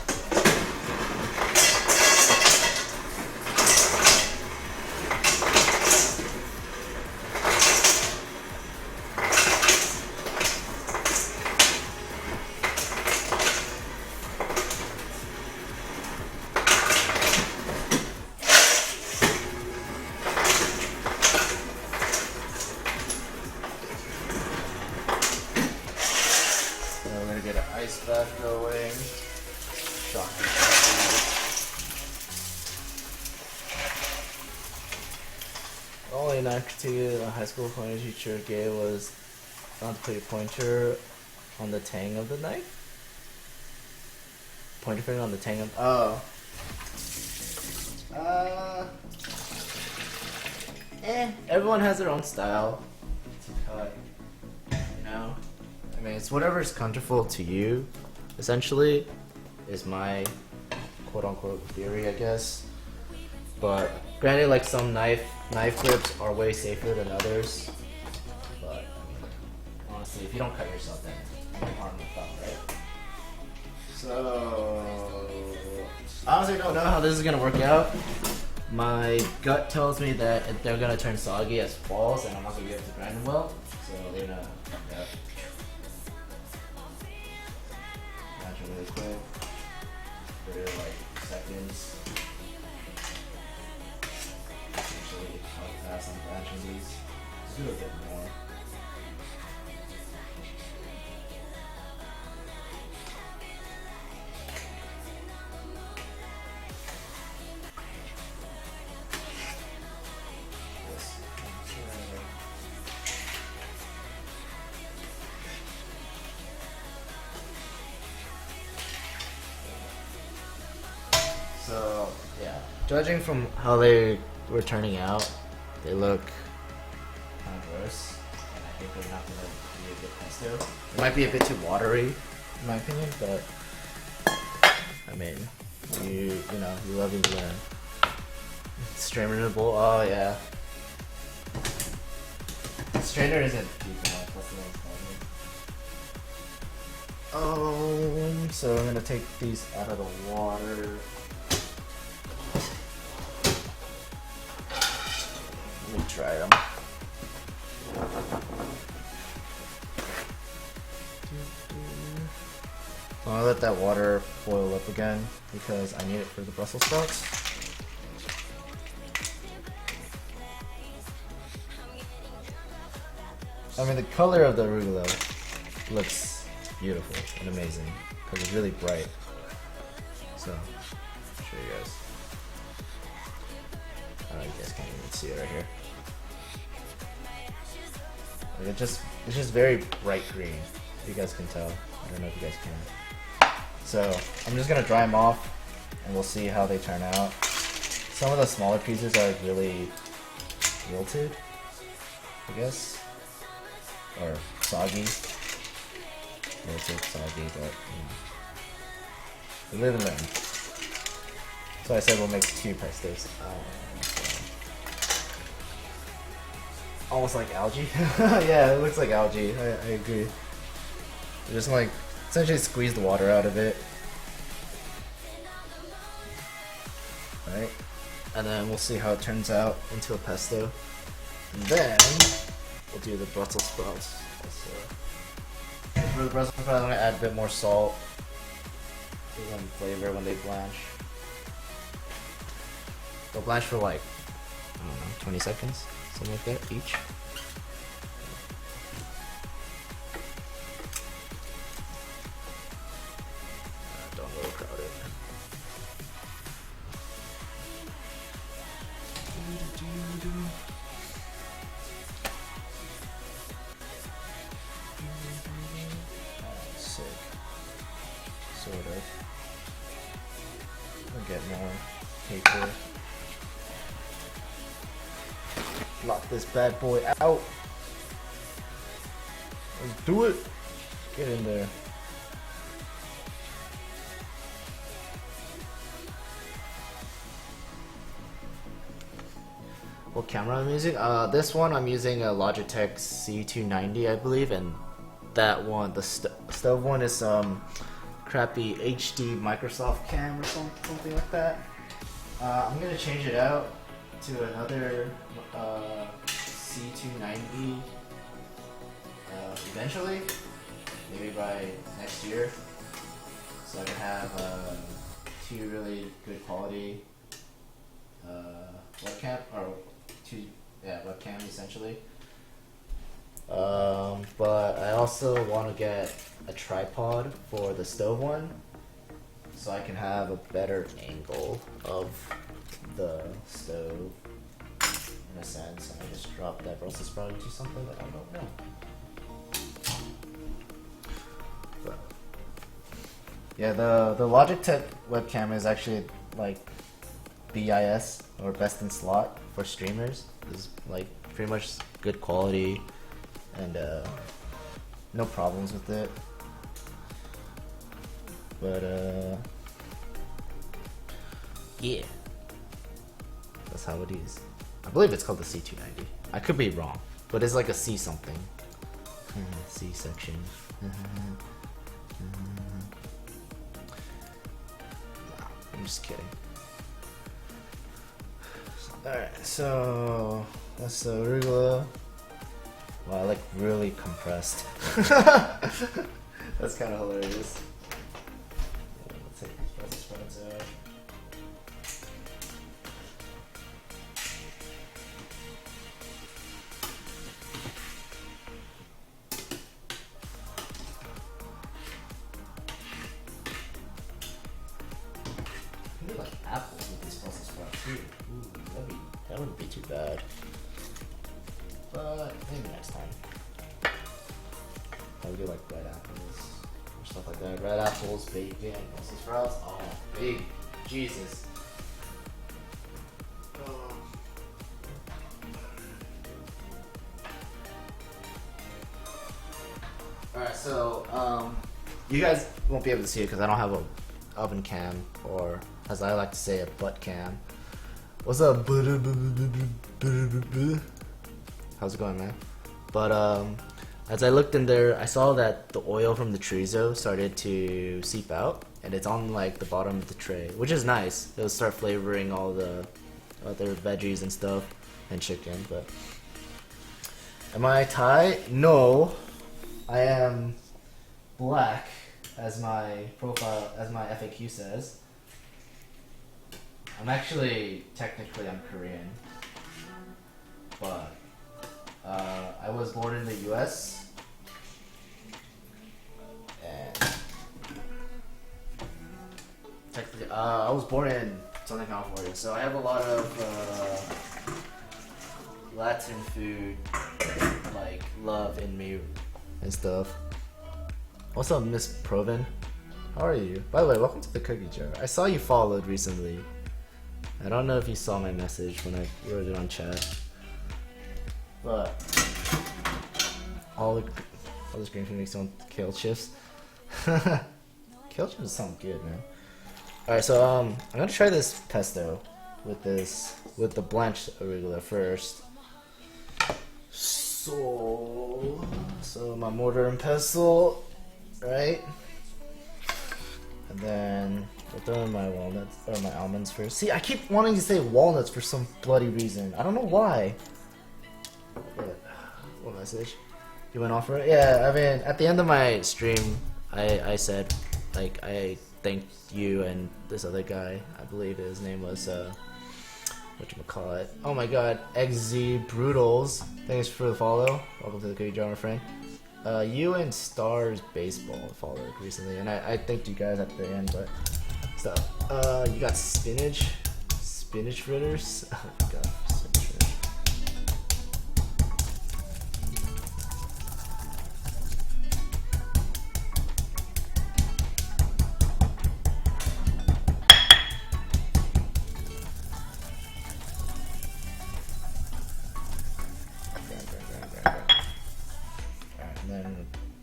We're gonna get an ice bath going. Chocolate coffee. The only knife critique a high school pointer teacher gave was not to put your pointer on the tang of the knife. Pointer finger on the tang of. Oh. Everyone has their own style to cut. You know? I mean, it's whatever is comfortable to you, essentially, is my quote-unquote theory, I guess. But granted, like, some knife grips are way safer than others. But I mean, honestly, if you don't cut yourself, then no harm, no foul, right? So I honestly don't know how this is gonna work out. My gut tells me that they're gonna turn soggy as balls, and I'm not gonna be able to grind them well. So they're gonna. Yeah. Match it really quick. For like seconds. Usually how fast I'm branching these. Just do a bit more. Judging from how they were turning out, they look kind of worse, and I think they're not gonna be a good pesto. It might be a bit too watery, in my opinion, but I mean, you know, you love and learn. Strainer in the bowl. Oh yeah. Strainer isn't deep enough. That's the one. So I'm gonna take these out of the water. Let me try them. So I'm gonna let that water boil up again because I need it for the Brussels sprouts. I mean, the color of the arugula looks beautiful and amazing because it's really bright. So, I'll show you guys. You guys can't even see it right here. Like it's just very bright green. You guys can tell. I don't know if you guys can. So I'm just gonna dry them off, and we'll see how they turn out. Some of the smaller pieces are really wilted, I guess, or soggy. Wilted, soggy, but we live and learn. So I said we'll make 2 pestos. Almost like algae. Yeah, it looks like algae. I agree. Just like essentially squeeze the water out of it. Right? And then we'll see how it turns out into a pesto. And then we'll do the Brussels sprouts. For the Brussels sprouts, I'm gonna add a bit more salt. Give them flavor when they blanch. They'll blanch for like, I don't know, 20 seconds. Something like that each. Don't overcrowd it. Sick. Sort of. I'll get more paper. Lock this bad boy out. Let's do it. Get in there. What camera I'm using? This one I'm using a Logitech C290, I believe, and that one, the stove one, is crappy HD Microsoft cam or something like that. I'm gonna change it out to another C290 eventually, maybe by next year, so I can have 2 really good quality webcam, or 2 webcams essentially. But I also want to get a tripod for the stove one, so I can have a better angle of the stove. In a sense, and I just dropped that Brussels sprout into something that I don't know. But yeah, the Logitech webcam is actually like BIS, or best in slot, for streamers. It's like pretty much good quality and no problems with it. But yeah, that's how it is. I believe it's called the C290. I could be wrong, but it's like a C something. C section. Nah, I'm just kidding. Alright, so that's the arugula. Wow, I like really compressed. That's kind of hilarious. Yeah, let's take these Brussels sprouts out. Like apples with these Brussels sprouts too. Ooh, that wouldn't be too bad. But maybe next time. I would do like red apples or stuff like that. Red apples, bacon, Brussels sprouts. Oh, big Jesus. So you guys won't be able to see it because I don't have a oven cam, or as I like to say, a butt cam. What's up? How's it going, man? But as I looked in there, I saw that the oil from the chorizo started to seep out, and it's on like the bottom of the tray, which is nice. It'll start flavoring all the other veggies and stuff and chicken. But am I Thai? No, I am black, as my profile, as my FAQ says. I'm actually, technically I'm Korean, but I was born in the US, and technically, I was born in Southern California, so I have a lot of Latin food, like, love in me and stuff. What's up, Miss Provin? How are you? By the way, welcome to the cookie jar. I saw you followed recently. I don't know if you saw my message when I wrote it on chat, but all this green food makes me want kale chips. Kale chips sound good, man. All right, so I'm gonna try this pesto with the blanched arugula first. So my mortar and pestle, right? And then I'll throw in my walnuts or my almonds first. See, I keep wanting to say walnuts for some bloody reason. I don't know why. What message? You went off for it? Yeah, I mean, at the end of my stream, I said, like, I thanked you and this other guy. I believe his name was whatchamacallit. Oh my god, XZ Brutals. Thanks for the follow. Welcome to the cookie jar, my friend. You and Stars Baseball followed recently, and I thanked you guys at the end, but stuff. You got spinach fritters. Oh my god, spinach fritters.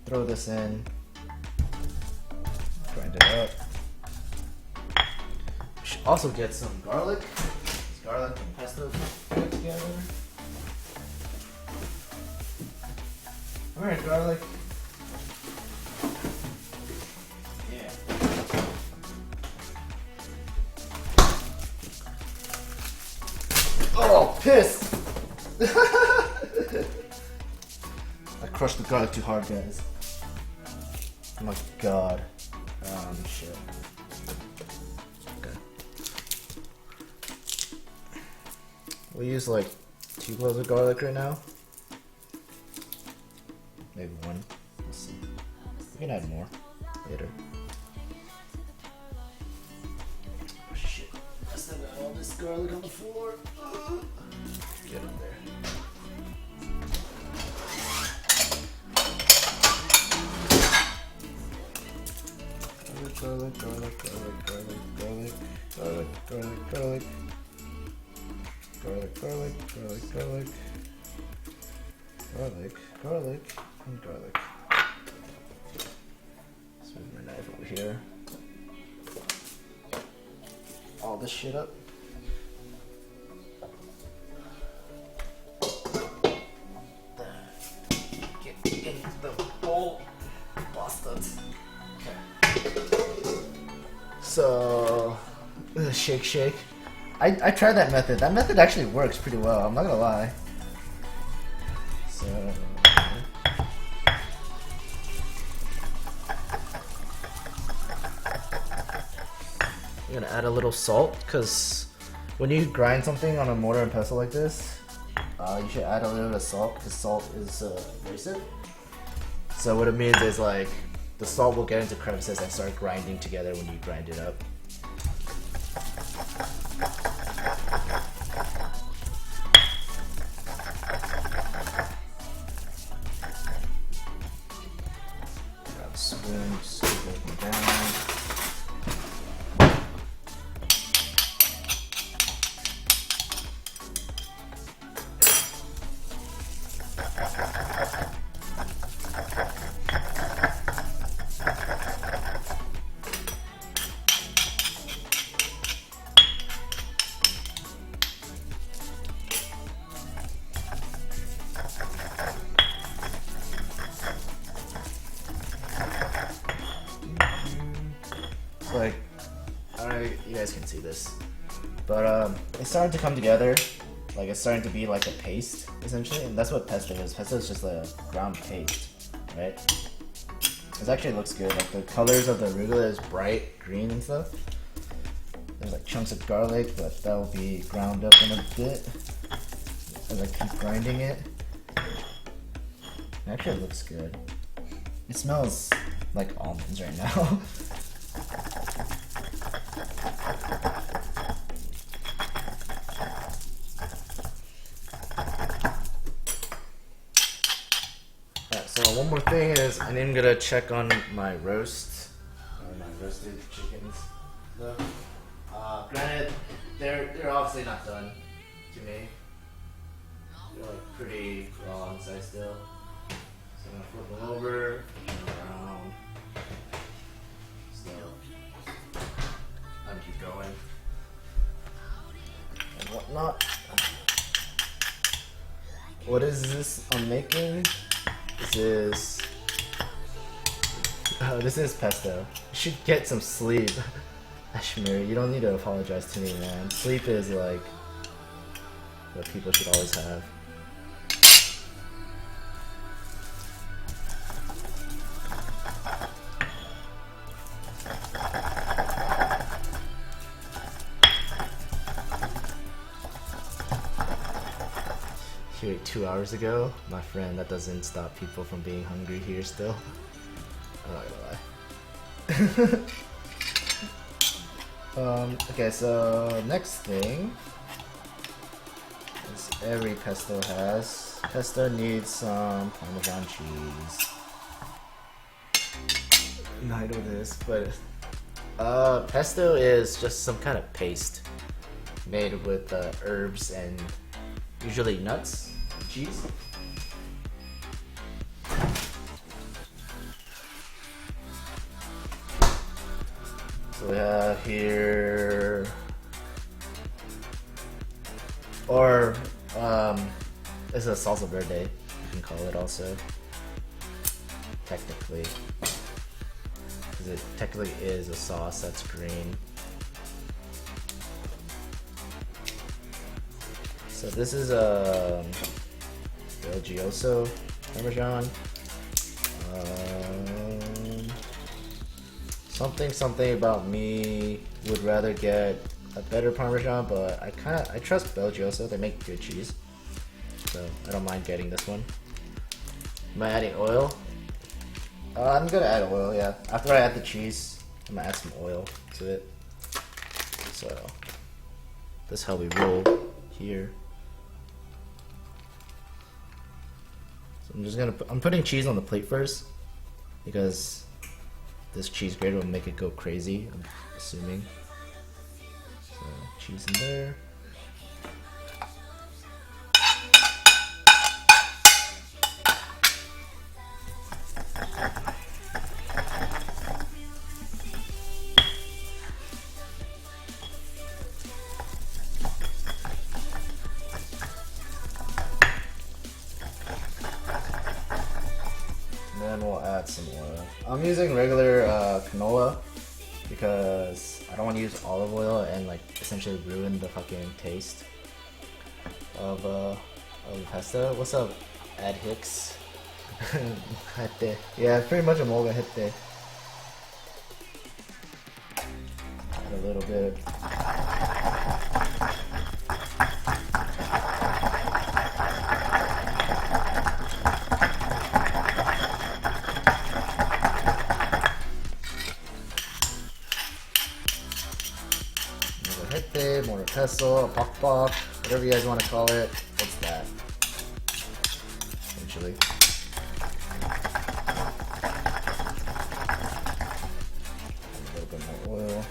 Throw this in, grind it up. We should also get some garlic. This garlic and pesto go together. Alright, garlic. Yeah. Oh, piss! I crushed the garlic too hard, guys. Oh my god. Shit. Okay. We'll use like 2 cloves of garlic right now. Maybe 1. We'll see. We can add more later. Oh shit. I still got all this garlic on the floor. Get in there. Garlic, garlic, garlic, garlic, garlic, garlic, garlic, garlic, garlic, garlic, garlic, garlic, garlic, garlic, and garlic. Let's move my knife over here. All this shit up. Get into the bowl. Bastards. So, shake. I tried that method. That method actually works pretty well. I'm not gonna lie. So, you're gonna add a little salt, because when you grind something on a mortar and pestle like this, you should add a little bit of salt, because salt is abrasive. So what it means is, like, the salt will get into crevices and start grinding together when you grind it up. Grab a spoon, scoop it down. It's like, I don't know if you guys can see this, but it's starting to come together. Like it's starting to be like a paste essentially, and that's what pesto is. Pesto is just a ground paste, right? It actually looks good. Like the colors of the arugula is bright green and stuff. There's like chunks of garlic, but that will be ground up in a bit as I keep grinding it. It actually looks good. It smells like almonds right now. So one more thing is I am gonna check on my roast, or my roasted chickens. Granted, they're obviously not done to me. They're like pretty raw inside still. So I'm gonna flip them over, turn around. So I'm gonna keep going and whatnot. What is this I'm making? This is pesto. You should get some sleep. Ashmir, you don't need to apologize to me, man. Sleep is like what people should always have. You ate 2 hours ago? My friend, that doesn't stop people from being hungry here still. I'm not gonna lie. Okay, so next thing is every pesto has. Pesto needs some Parmesan cheese. I know this, but pesto is just some kind of paste made with herbs and usually nuts and cheese. So we have here, or it's a salsa verde, you can call it also, technically, because it technically is a sauce that's green. So this is a Belgioso Parmesan. Something about me would rather get a better Parmesan, but I trust Belgioso. They make good cheese, so I don't mind getting this one. Am I adding oil? I'm gonna add oil, yeah. After I add the cheese, I'm gonna add some oil to it. So that's how we roll here. So I'm putting cheese on the plate first because this cheese grater will make it go crazy, I'm assuming. So cheese in there. Then we'll add some oil. I'm using regular canola because I don't want to use olive oil and like essentially ruin the fucking taste of pesto. What's up, Ad Hicks? Yeah, pretty much a molga hette. Add a little bit. More pesto, pop, whatever you guys want to call it. What's that? Essentially. A little bit more oil.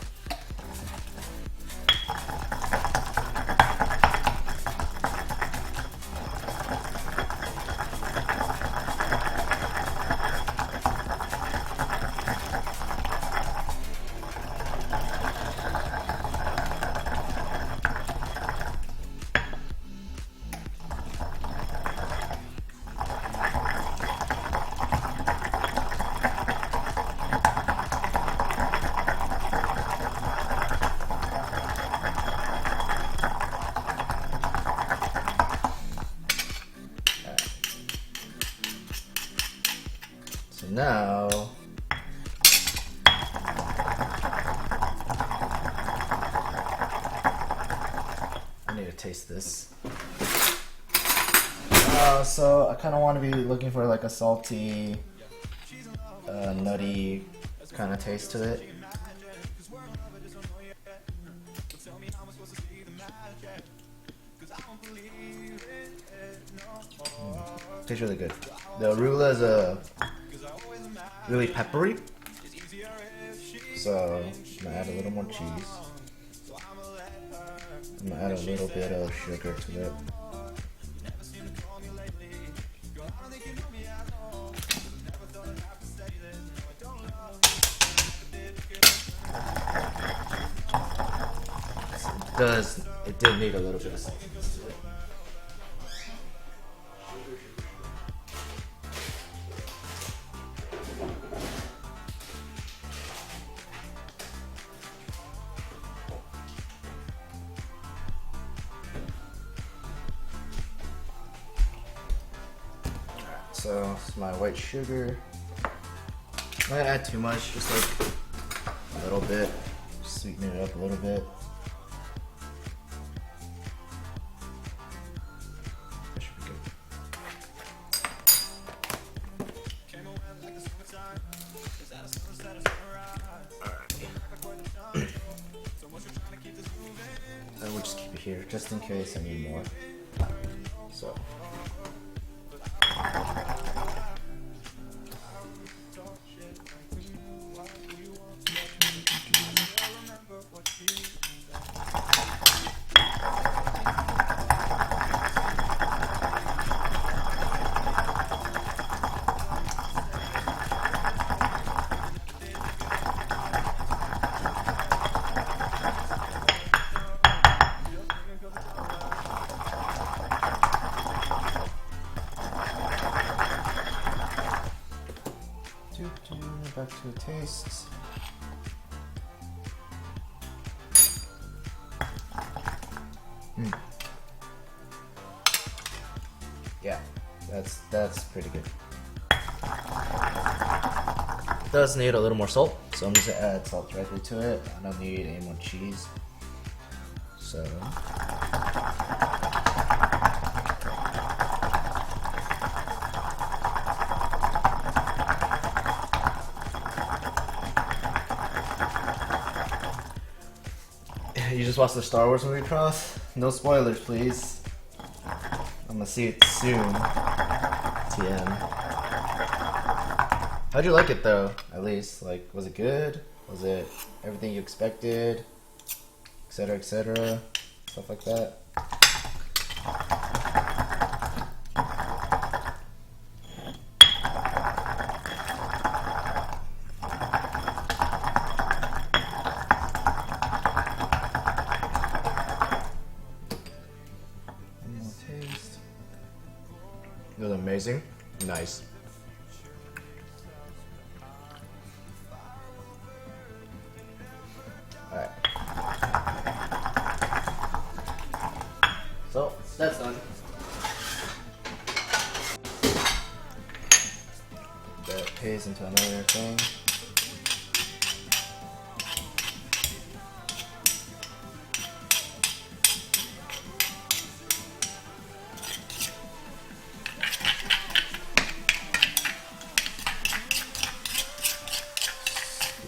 So now I need to taste this. So I kind of want to be looking for like a salty, nutty kind of taste to it. Tastes really good. The arugula is really peppery, so I'm gonna add a little more cheese. I'm gonna add a little bit of sugar to it. It did need a little bit of saltiness to it. So it's my white sugar. I'm not gonna add too much, just like a little bit. Sweeten it up a little bit. That should be good. Alright. And we'll just keep it here just in case I need more. So. Back to the taste. Yeah, that's pretty good. It does need a little more salt, so I'm just gonna add salt directly to it. I don't need any more cheese. So you just watched the Star Wars movie, Cross? No spoilers, please. I'm gonna see it soon. TM. How'd you like it though? At least, like, was it good? Was it everything you expected? Etc. etc. Stuff like that. It was amazing. Nice. Alright. So, that's done. Put that paste into another thing.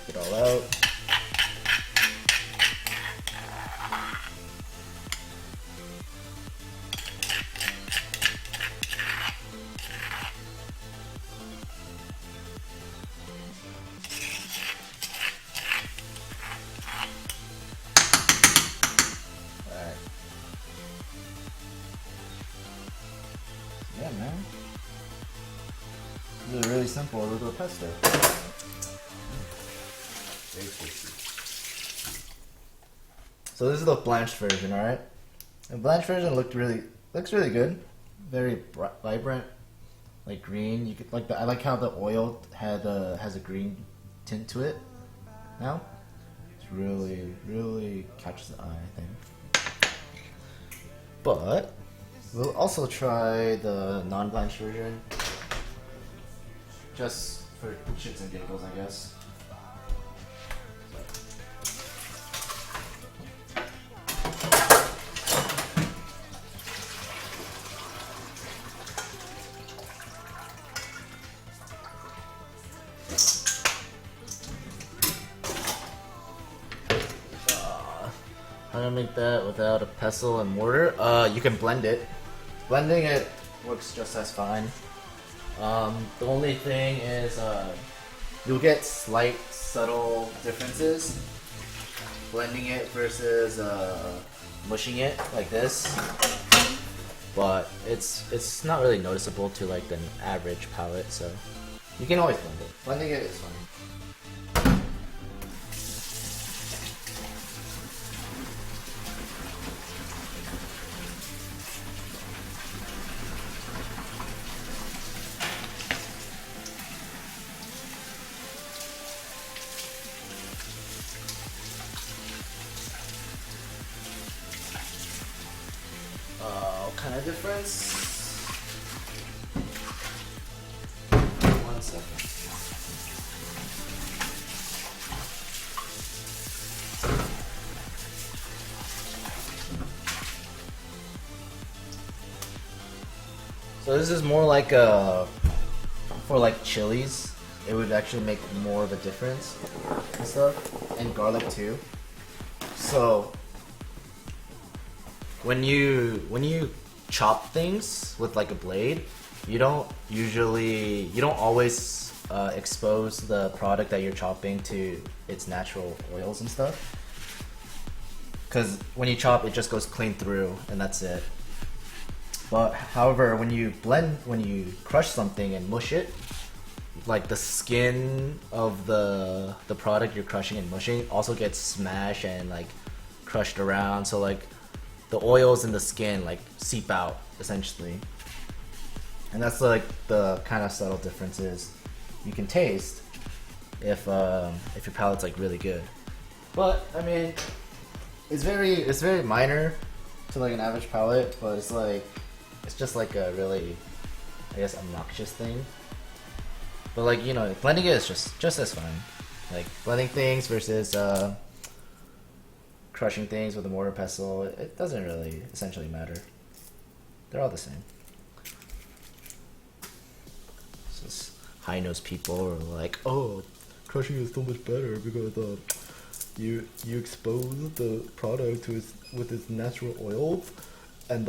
It all out. Alright. Yeah, man. This is really simple arugula pesto. Very tasty. So this is the blanched version, alright? The blanched version looks really good. Very vibrant, like green. You could I like how the oil has a green tint to it. Now, it's really catches the eye, I think. But we'll also try the non-blanched version, just for shits and giggles, I guess. I'm gonna make that without a pestle and mortar. You can blend it. Blending it works just as fine. The only thing is, you'll get slight, subtle differences. Blending it versus mushing it like this. But it's not really noticeable to like an average palate, so you can always blend it. Blending it is fine. What kind of difference? 1 second. So this is more like for like chilies. It would actually make more of a difference and stuff, and garlic too. So when you chop things with like a blade, you don't always expose the product that you're chopping to its natural oils and stuff. Because when you chop, it just goes clean through, and that's it. But however, when you crush something and mush it, like the skin of the product you're crushing and mushing also gets smashed and like crushed around. So like the oils in the skin like seep out essentially, and that's like the kind of subtle differences you can taste if your palate's like really good. But I mean, it's very minor to like an average palate, but it's just like a really, I guess, obnoxious thing. But like, you know, blending it is just as fun. Like blending things versus crushing things with a mortar pestle, it doesn't really essentially matter. They're all the same. So high-nosed people are like, oh, crushing is so much better because you expose the product to with its natural oils, and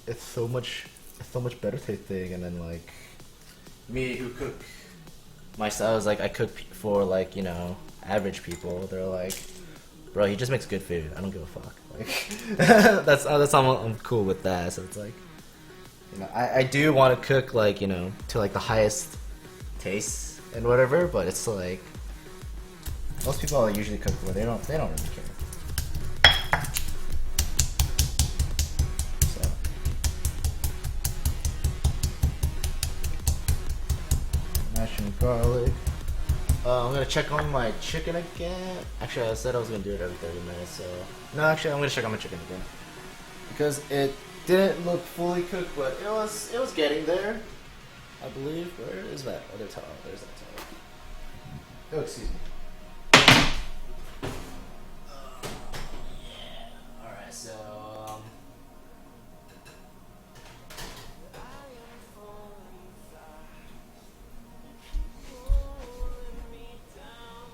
it's so much better tasting. And then like me who cook my style is like, I cook for like, you know, average people. They're like, bro, he just makes good food. I don't give a fuck. Like that's I'm cool with that. So it's like, you know, I do want to cook like, you know, to like the highest taste and whatever, but it's like most people I usually cook for, they don't really care. So mash and garlic. I'm gonna check on my chicken again. Actually, I said I was gonna do it every 30 minutes, so no, actually, I'm gonna check on my chicken again because it didn't look fully cooked, but it was getting there, I believe. Where is that other towel? There's that towel. Oh, excuse me. All right, so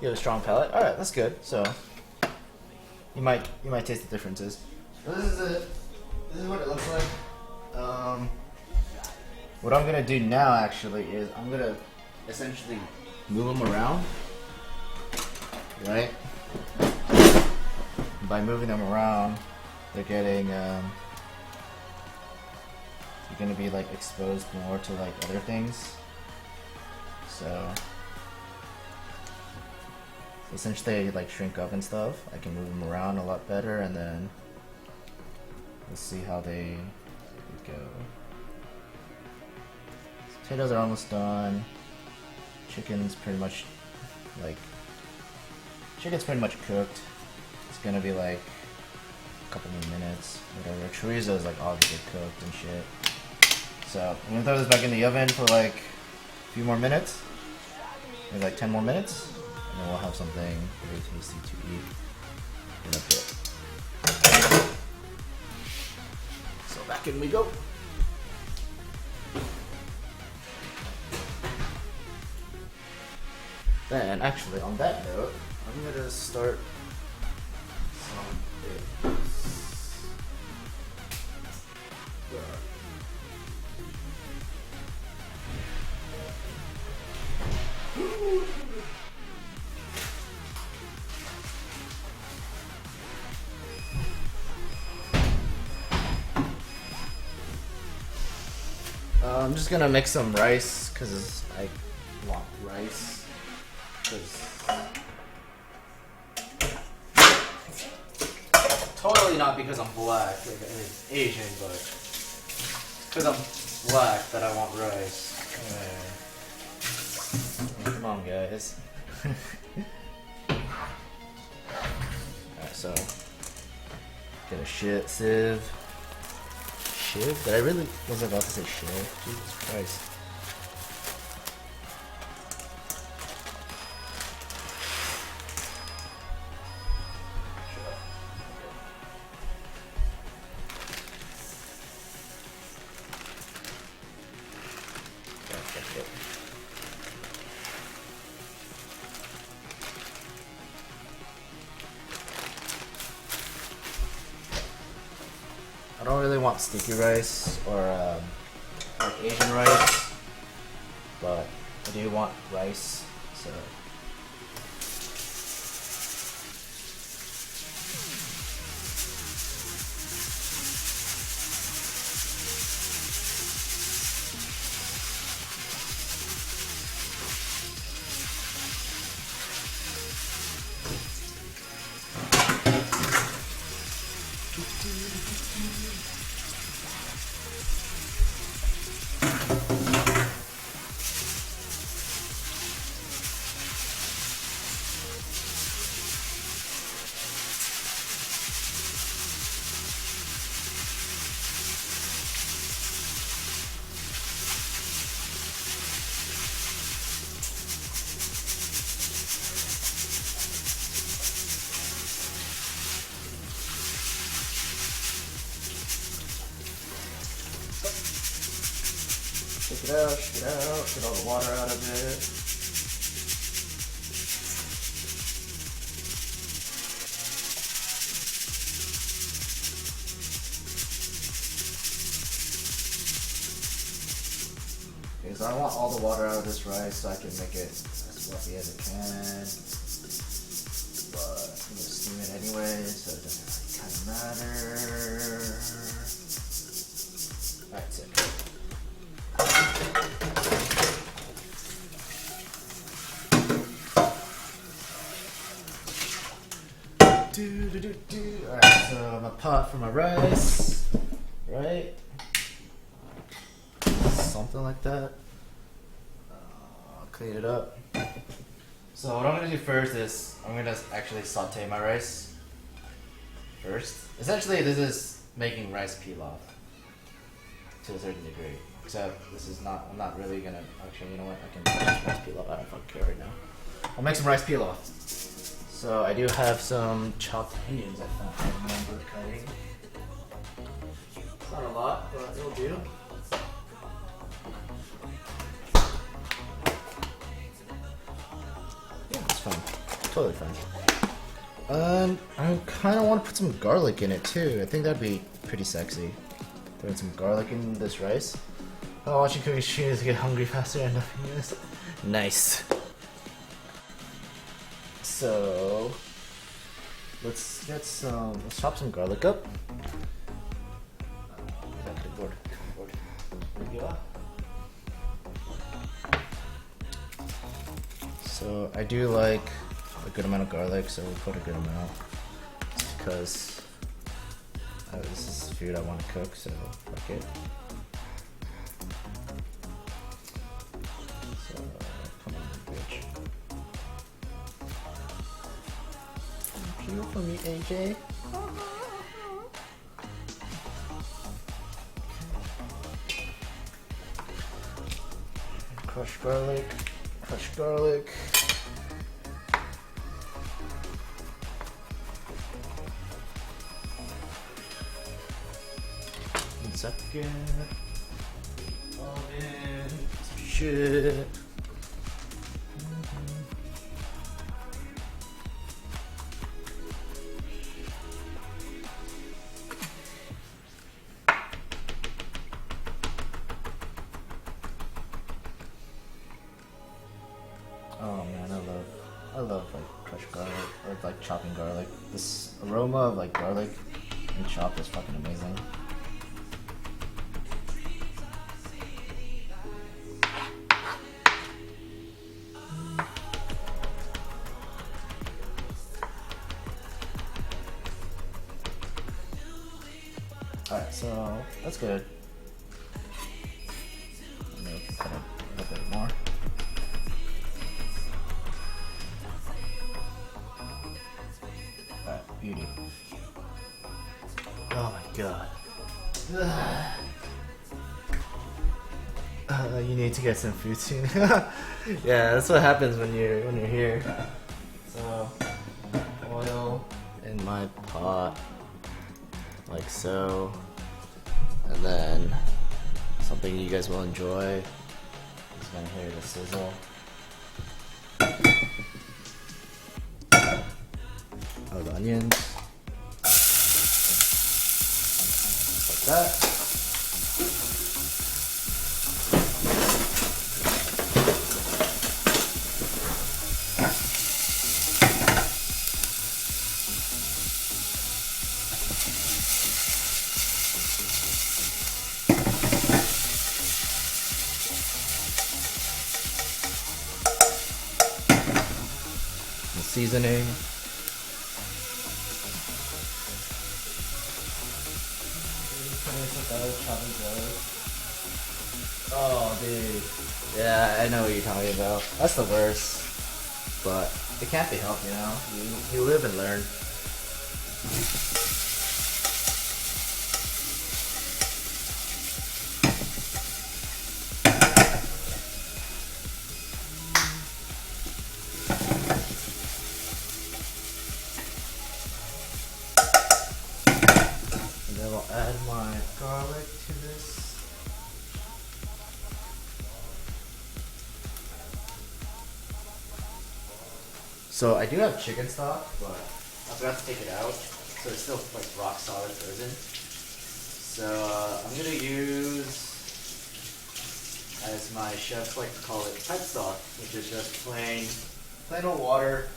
you have a strong palate. All right, that's good. So you might taste the differences. So this is it. This is what it looks like. What I'm gonna do now actually is I'm gonna essentially move them around, right? By moving them around, they're getting they're gonna be like exposed more to like other things. So essentially they like shrink up and stuff. I can move them around a lot better, and then let's see how they go. Potatoes are almost done. Chicken's pretty much cooked. It's gonna be like a couple more minutes, whatever. Chorizo is like obviously cooked and shit. So I'm gonna throw this back in the oven for like a few more minutes, maybe like 10 more minutes, and then we'll have something very tasty to eat in a bit. So back in we go. Then, actually, on that note, I'm gonna start some bits. I'm just gonna make some rice because I want rice. Totally not because I'm black, like I mean, Asian, but because I'm black that I want rice. Come on, guys. Alright, so get a shit sieve. Shiv? Did I really was about to say shiv? Jesus Christ. I don't really want sticky rice or like Asian rice, but I do want rice, so. Shake it out, get all the water out of it. Okay, so I want all the water out of this rice so I can make it as fluffy as it can. But I'm gonna steam it anyway, so it doesn't really kind of matter. Alright, sick. Alright, so my pot for my rice, right? Something like that. I'll clean it up. So what I'm gonna do first is I'm gonna actually saute my rice first. Essentially, this is making rice pilaf to a certain degree. Except this is not. I'm not really gonna. Actually, you know what? I can make rice pilaf. I don't fucking care right now. I'll make some rice pilaf. So I do have some chopped onions. I remember cutting. It's not a lot, but it'll do. Yeah, it's fine. Totally fine. I kind of want to put some garlic in it too. I think that'd be pretty sexy. Throwing some garlic in this rice. Oh, watching cooking streams to get hungry faster and nothing else. Nice. So let's get some. Let's chop some garlic up. Board. There we go. So I do like a good amount of garlic, so we'll put a good amount because this is food I want to cook, so fuck it. So come on, bitch. Thank you for me, AJ. Crushed garlic. Crushed garlic. 1 second. Oh man, some shit. Oh man, I love like crushed garlic or like chopping garlic. This aroma of like garlic and chopped is fucking amazing. Alright, so that's good. Let me cut it a little bit more. Alright, beauty. Oh my god. You need to get some food soon. Yeah, that's what happens when you're here. So, oil in my pot, like so, and then something you guys will enjoy. Just gonna hear the sizzle. Oh, the onions, just like that. Seasoning. Oh, dude. Yeah, I know what you're talking about. That's the worst. But it can't be helped, you know? You live and learn. I'll add my garlic to this. So I do have chicken stock, but I forgot to take it out, so it's still like rock solid frozen. So I'm gonna use, as my chefs like to call it, tight stock, which is just plain old water.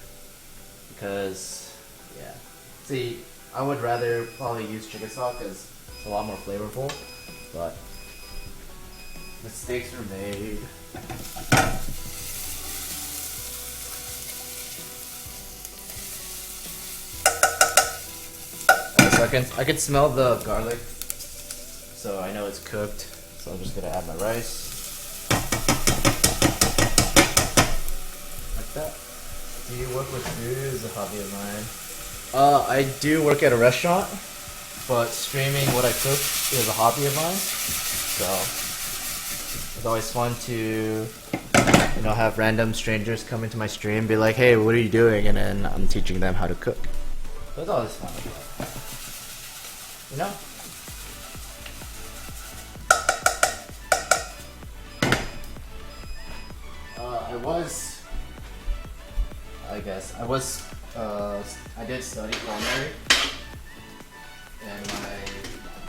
Because yeah, see, I would rather probably use chicken stock because it's a lot more flavorful, but mistakes were made. I can smell the garlic, so I know it's cooked. So I'm just gonna add my rice. Like that. Do you work with food? Is a hobby of mine. I do work at a restaurant, but streaming what I cook is a hobby of mine. So it's always fun to, you know, have random strangers come into my stream and be like, "Hey, what are you doing?" And then I'm teaching them how to cook. So it's always fun. You know? I did study culinary in my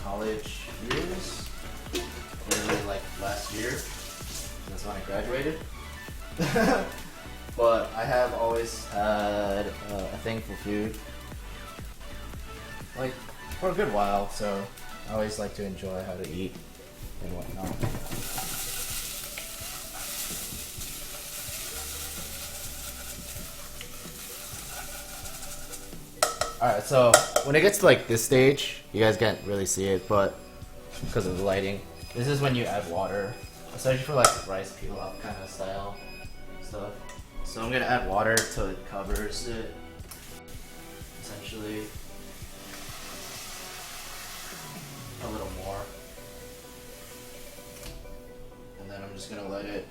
college years, literally like last year. That's when I graduated. But I have always had a thing for food, like for a good while, so I always like to enjoy how to eat and whatnot. Alright, so when it gets to like this stage, you guys can't really see it, but because of the lighting, this is when you add water, especially for like rice pilaf kind of style stuff. So I'm gonna add water till it covers it, essentially. A little more. And then I'm just gonna let it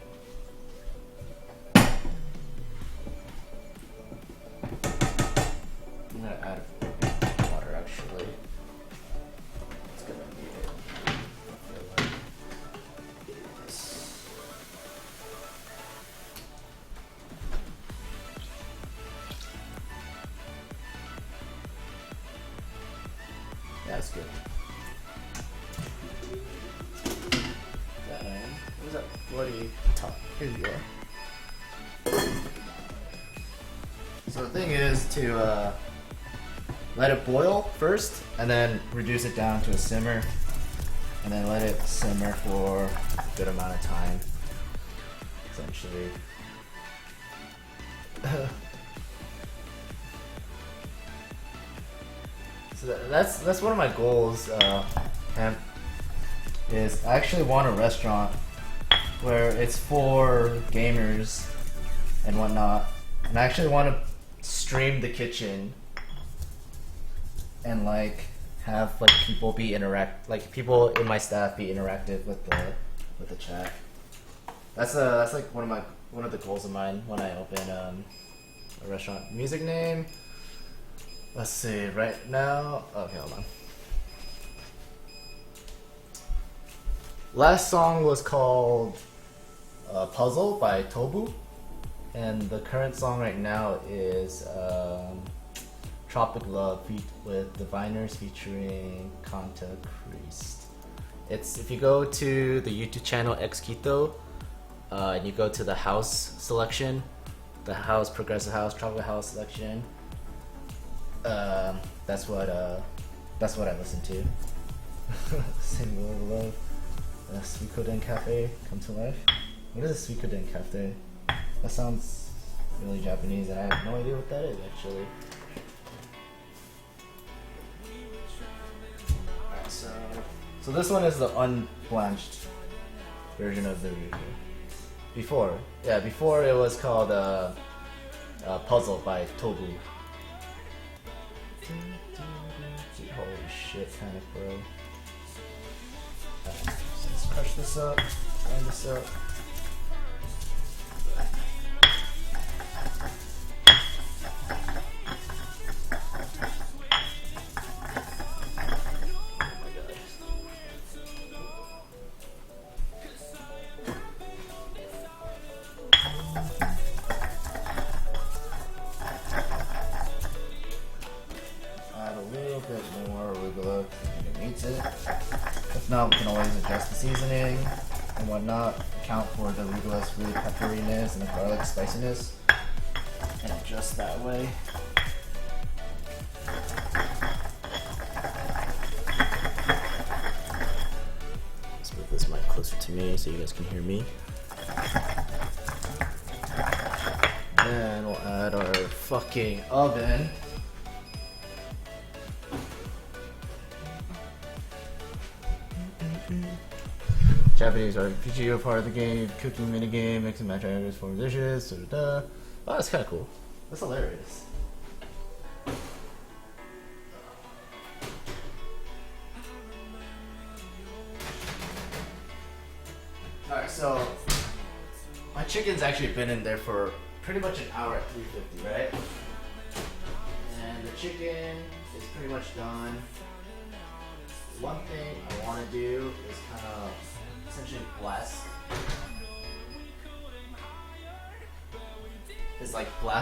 that's good. Where's that bloody top? Here you are. So the thing is to let it boil first, and then reduce it down to a simmer, and then let it simmer for a good amount of time. Essentially. So that's one of my goals, and is I actually want a restaurant where it's for gamers and whatnot, and I actually want to stream the kitchen and like have like people people in my staff be interactive with the chat. That's like one of the goals of mine when I open a restaurant. Music name. Let's see. Right now. Okay, hold on. Last song was called "Puzzle" by Tobu, and the current song right now is "Tropic Love" with Diviners featuring Kanta Priest. It's if you go to the YouTube channel Xquito, and you go to the house selection, the house, progressive house, tropical house selection. That's what I listen to. Single of Love. Suikoden Cafe come to life. What is a Suikoden Cafe? That sounds really Japanese, and I have no idea what that is actually. Alright, so this one is the unblanched version of the review. Before it was called Puzzle by Tobu. Holy shit, panic, bro. Alright, so let's crush this up, grind this up. If not, we can always adjust the seasoning and whatnot, account for the arugula's really pepperiness and the garlic spiciness, and adjust that way. Let's move this mic closer to me so you guys can hear me. Then we'll add our fucking oven. Japanese RPG are part of the game, cooking minigame, mix and match items for dishes, Oh, that's kind of cool. That's hilarious. Alright, so my chicken's actually been in there for pretty much an hour at 350, right? And the chicken is pretty much done. One thing I want to do is kind of essentially blast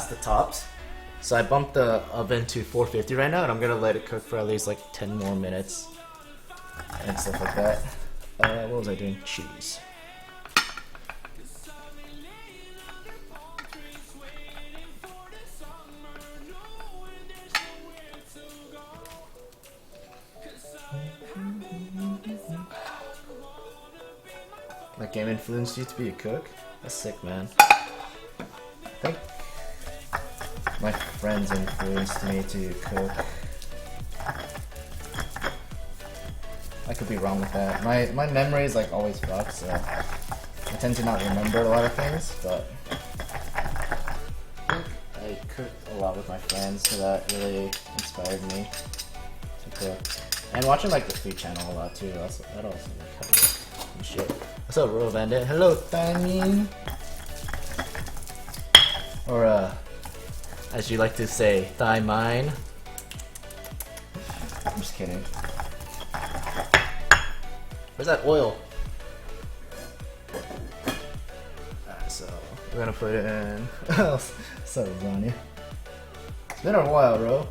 the tops. So I bumped the oven to 450 right now, and I'm gonna let it cook for at least like 10 more minutes and stuff like that. What was I doing? Cheese. That game influenced you to be a cook? That's sick, man. I think my friends influenced me to cook. I could be wrong with that. My memory is like always fucked, so I tend to not remember a lot of things, but I think I cooked a lot with my friends, so that really inspired me to cook. And watching like the food channel a lot too, that also like helped me and shit. What's up, Royal Bandit? Hello, Thamin! Or, as you like to say, thigh mine. I'm just kidding. Where's that oil? Alright, so we're gonna put it in. What's up, Ronnie? It's been a while, bro.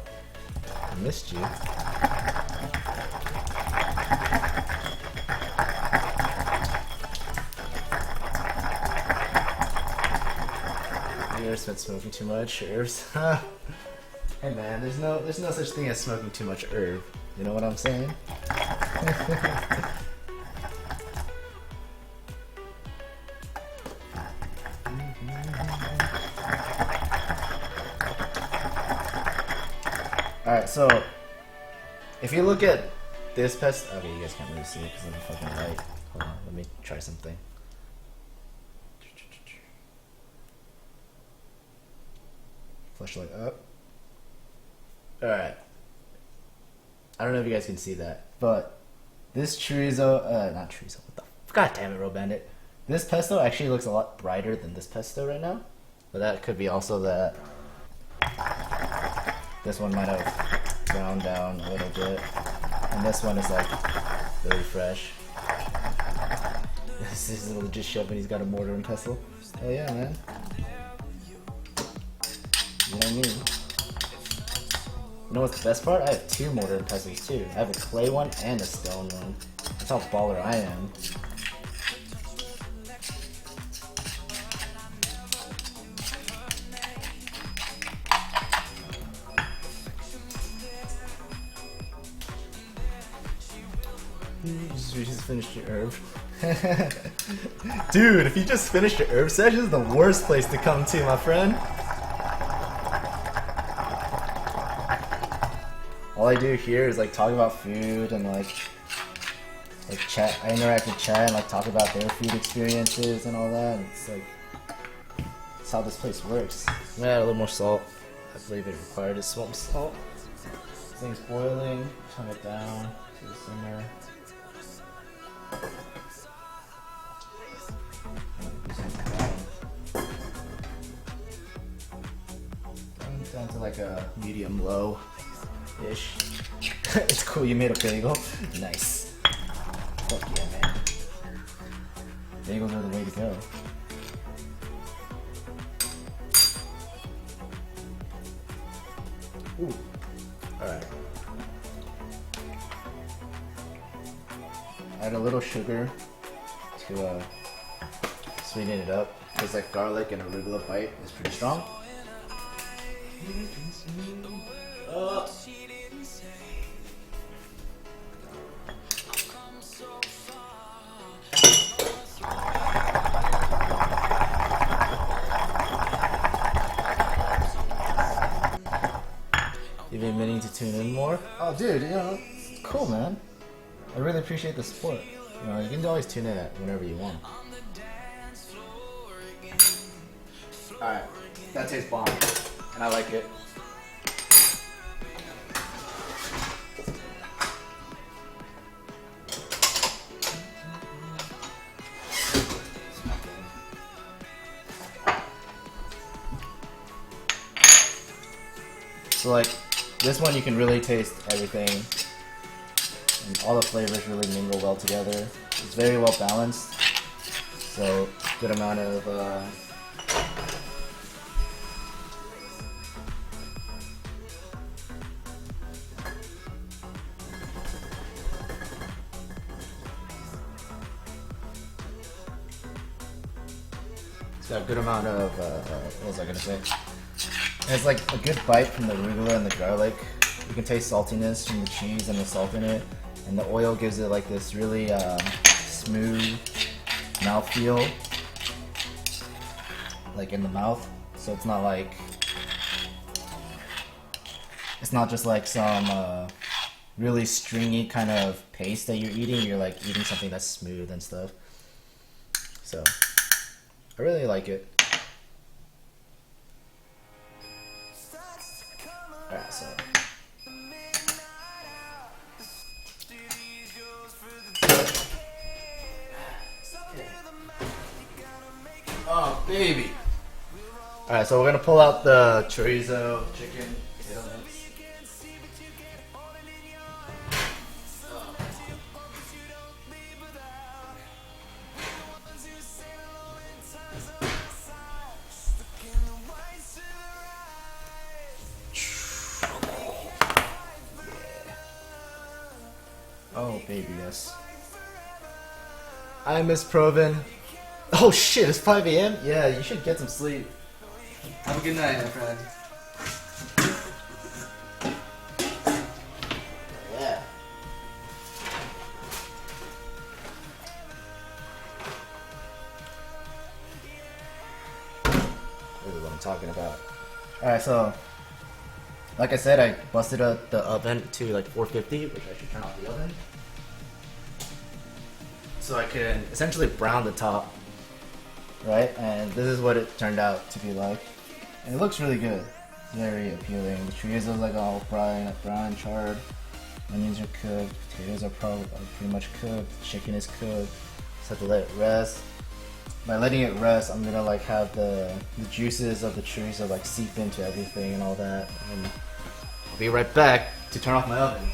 I missed you. Herb's been smoking too much. Herbs. Hey man, there's no such thing as smoking too much herb. You know what I'm saying? Alright, so if you look at this pest, okay, you guys can't really see it because of the fucking light. Hold on, let me try something. Flashlight up. Alright. I don't know if you guys can see that, but this chorizo, not chorizo, what the god damn it, Road Bandit. This pesto actually looks a lot brighter than this pesto right now, but that could be also that this one might have browned down a little bit, and this one is like really fresh. This is a legit chef and he's got a mortar and pestle. Hell yeah, man. You know what I mean? You know what's the best part? I have 2 mortar and pestles too. I have a clay one and a stone one. That's how baller I am. You just finished your herb. Dude, if you just finished your herb session, this is the worst place to come to, my friend. All I do here is like talk about food and like chat. I interact with chat and like talk about their food experiences and all that. And it's like, that's how this place works. I'm gonna add a little more salt. I believe it required is some salt. This thing's boiling. Turn it down to the simmer. Down to like a medium low ish. It's cool, you made a bagel. Nice. Fuck yeah, man. Bagels are the way to go. Ooh. Alright. Add a little sugar to sweeten it up. Because like garlic and arugula bite is pretty strong. You've been meaning to tune in more? Oh dude, you know, it's cool, man. I really appreciate the support. You know, you can always tune in at whenever you want. Alright, that tastes bomb. And I like it. So like, this one you can really taste everything. And all the flavors really mingle well together. It's very well balanced. So, good amount of got a good amount of, what was I gonna say? And it's like a good bite from the arugula and the garlic. You can taste saltiness from the cheese and the salt in it. And the oil gives it like this really smooth mouthfeel. Like in the mouth. So it's not like, it's not just like some really stringy kind of paste that you're eating. You're like eating something that's smooth and stuff. So, I really like it. Alright, so. Oh, baby. Alright, so we're gonna pull out the chorizo chicken potato mix. Oh, baby, yes. I miss Provin. Oh shit, it's 5 AM? Yeah, you should get some sleep. Have a good night, my friend. Yeah. This is what I'm talking about. Alright, so like I said, I busted up the oven to like 450, which I should turn off the oven. So I can essentially brown the top. Right? And this is what it turned out to be like. And it looks really good. Very appealing. The chorizo is like all brown and charred. Onions are cooked. Potatoes are pretty much cooked. Chicken is cooked. Just have to let it rest. By letting it rest, I'm gonna like have the juices of the chorizo like seep into everything and all that. And I'll be right back to turn off my oven.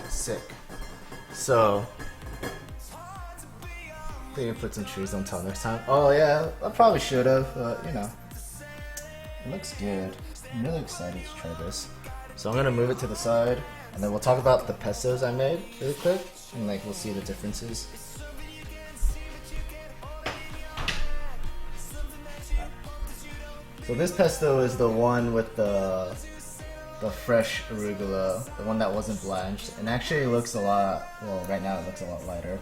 Sick. So, I think I put some chorizo on top next time. Oh yeah, I probably should have, but you know, it looks good. I'm really excited to try this. So I'm gonna move it to the side, and then we'll talk about the pestos I made really quick, and like we'll see the differences. So this pesto is the one with the fresh arugula, the one that wasn't blanched, and actually looks a lot, well right now it looks a lot lighter.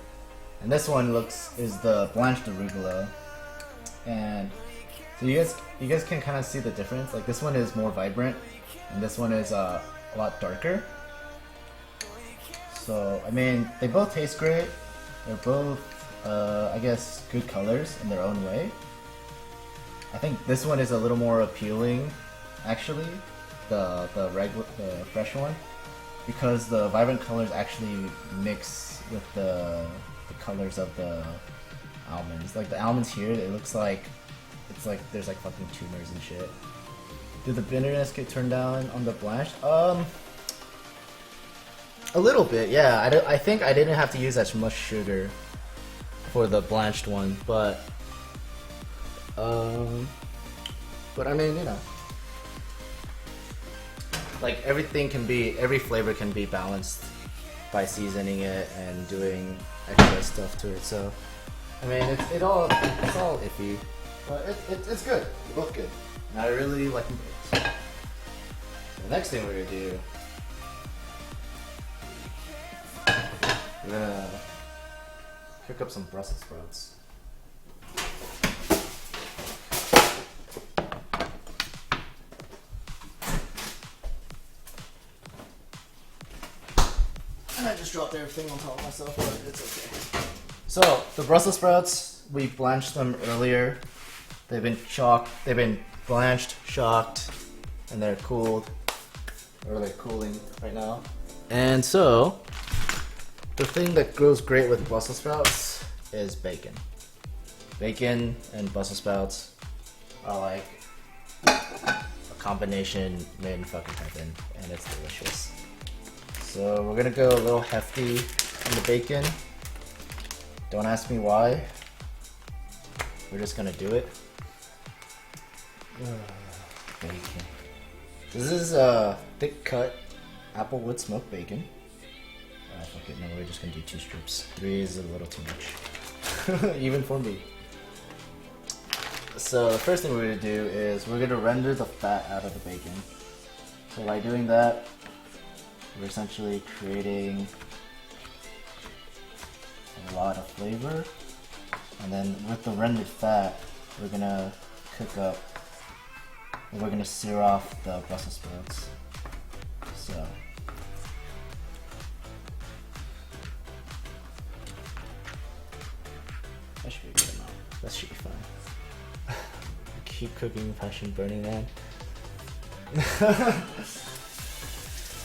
And this one is the blanched arugula, and so you guys can kind of see the difference. Like this one is more vibrant, and this one is a lot darker. So I mean, they both taste great. They're both, I guess, good colors in their own way. I think this one is a little more appealing, actually. The fresh one, because the vibrant colors actually mix with the colors of the almonds. Like the almonds here, it looks like it's like there's like fucking tumors and shit. Did the bitterness get turned down on the blanched? A little bit, yeah. I think I didn't have to use as much sugar for the blanched one, but I mean, you know. Like every flavor can be balanced by seasoning it and doing extra stuff to it. So, I mean, it's all iffy, but it's good. They're both good. And I really like them both. So the next thing we're gonna do, we're gonna cook up some Brussels sprouts. And I just dropped everything on top of myself, but it's okay. So, the Brussels sprouts, we blanched them earlier. They've been blanched, shocked, and they're cooled. Or they're cooling right now. And so, the thing that goes great with Brussels sprouts is bacon. Bacon and Brussels sprouts are like a combination made in fucking heaven, and it's delicious. So we're gonna go a little hefty on the bacon. Don't ask me why. We're just gonna do it. Bacon. This is thick cut applewood smoked bacon. Fuck it, no, we're just gonna do 2 strips. 3 is a little too much. Even for me. So the first thing we're gonna do is we're gonna render the fat out of the bacon. So by doing that, we're essentially creating a lot of flavor, and then with the rendered fat, we're gonna cook up, and we're gonna sear off the Brussels sprouts. So that should be a good amount. That should be fine. Keep cooking, passion burning, man.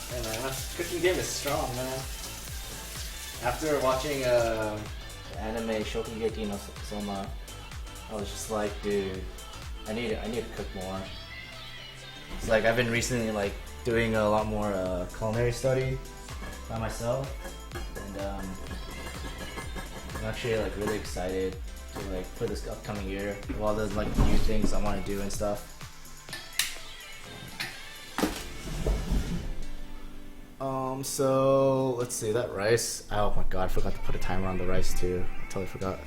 Hey man, my cooking game is strong, man. After watching the anime Shokugeki no Soma, I was just like, dude, I need to cook more. It's like I've been recently like doing a lot more culinary study, by myself, and I'm actually like really excited to like for this upcoming year of all those like new things I want to do and stuff. So let's see that rice. Oh my god, I forgot to put a timer on the rice too. I totally forgot.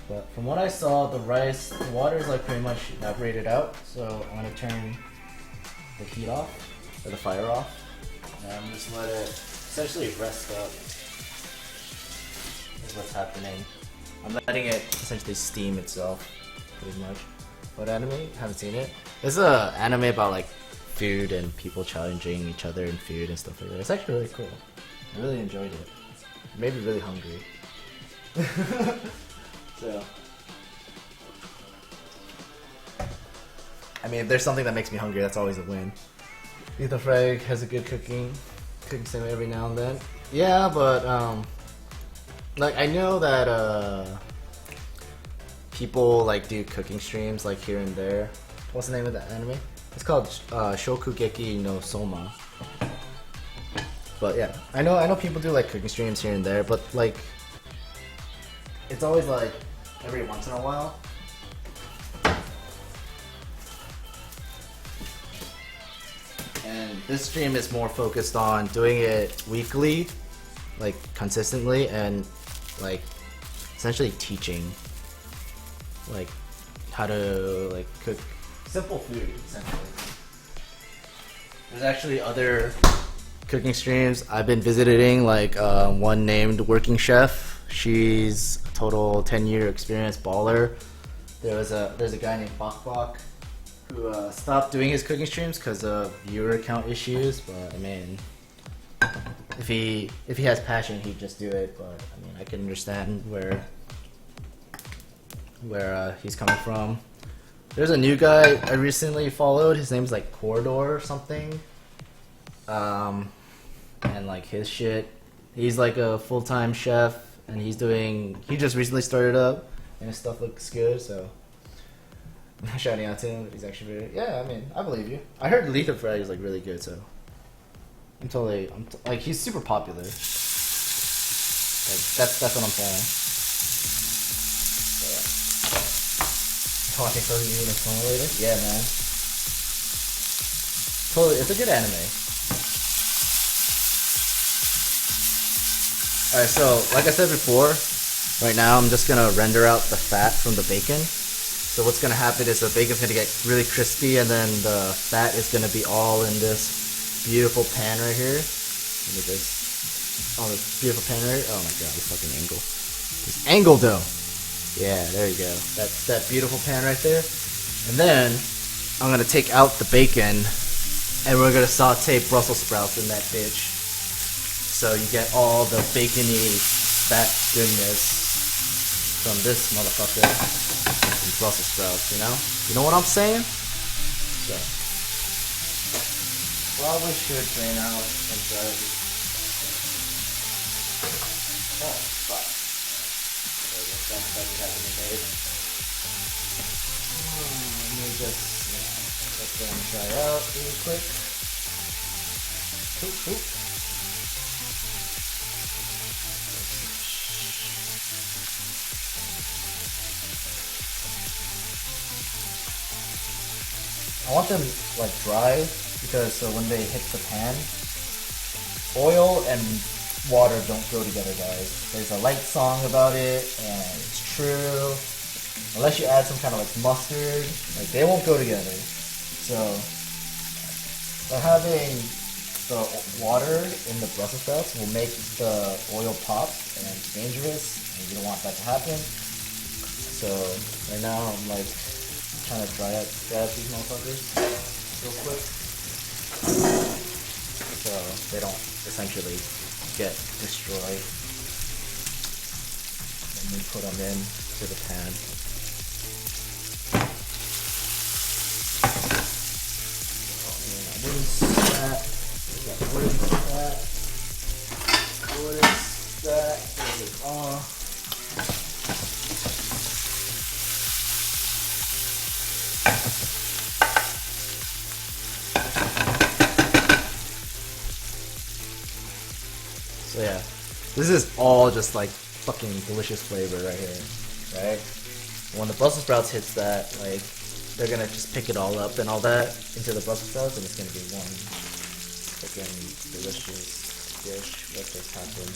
But from what I saw, the rice, the water is like pretty much evaporated out. So I'm gonna turn the heat off, or the fire off, and I'm just let it essentially rest up. Is what's happening. I'm letting it essentially steam itself, pretty much. What anime? Haven't seen it. It's a anime about like food and people challenging each other in food and stuff like that. It's actually really cool. I really enjoyed it. It made me really hungry. So, I mean, if there's something that makes me hungry, that's always a win. Ethan Frey has a good cooking sim every now and then. Yeah, but like I know that people like do cooking streams like here and there. What's the name of the anime? It's called Shokugeki no Soma. But yeah, I know people do like cooking streams here and there, but like it's always like every once in a while. And this stream is more focused on doing it weekly, like consistently, and like essentially teaching like how to like cook simple food essentially. There's actually other cooking streams I've been visiting, like one named Working Chef. She's a total 10-year experience baller. There's a guy named Bok Bok who stopped doing his cooking streams because of viewer count issues. But I mean, if he has passion, he'd just do it. But I mean, I can understand where he's coming from. There's a new guy I recently followed. His name's like Corridor or something. And like his shit, he's like a full-time chef, and he just recently started up, and his stuff looks good. So I'm shouting out to him. He's actually very, yeah. I mean, I believe you. I heard Letha Fred is like really good, so like he's super popular. Like that's what I'm saying. Talking for you and phone later? Yeah, man. Totally, it's a good anime. Alright, so, like I said before, right now I'm just gonna render out the fat from the bacon. So what's gonna happen is the bacon's gonna get really crispy, and then the fat is gonna be all in this beautiful pan right here. Let me just, oh, this beautiful pan right here. Oh my god, this fucking angle. This angle though. Yeah, there you go. That's that beautiful pan right there. And then I'm gonna take out the bacon, and we're gonna saute Brussels sprouts in that bitch. So you get all the bacony fat goodness from this motherfucker and Brussels sprouts. You know what I'm saying? So probably should drain out and dry it. Oh fuck. That hasn't been made. Let me just let them dry out real quick. Oop. I want them like dry because so when they hit the pan, oil and water don't go together, guys. There's a light song about it, and it's true. Unless you add some kind of like mustard, like they won't go together. So by having the water in the Brussels sprouts will make the oil pop, and it's dangerous, and you don't want that to happen. So right now I'm like trying to dry out these motherfuckers real quick, so they don't essentially get destroyed. And we put them in to the pan. What is that? What is that? What is that? What is off? This is all just like fucking delicious flavor right here, right? When the Brussels sprouts hits that, like, they're gonna just pick it all up and all that into the Brussels sprouts, and it's gonna be one fucking delicious dish. What just happened?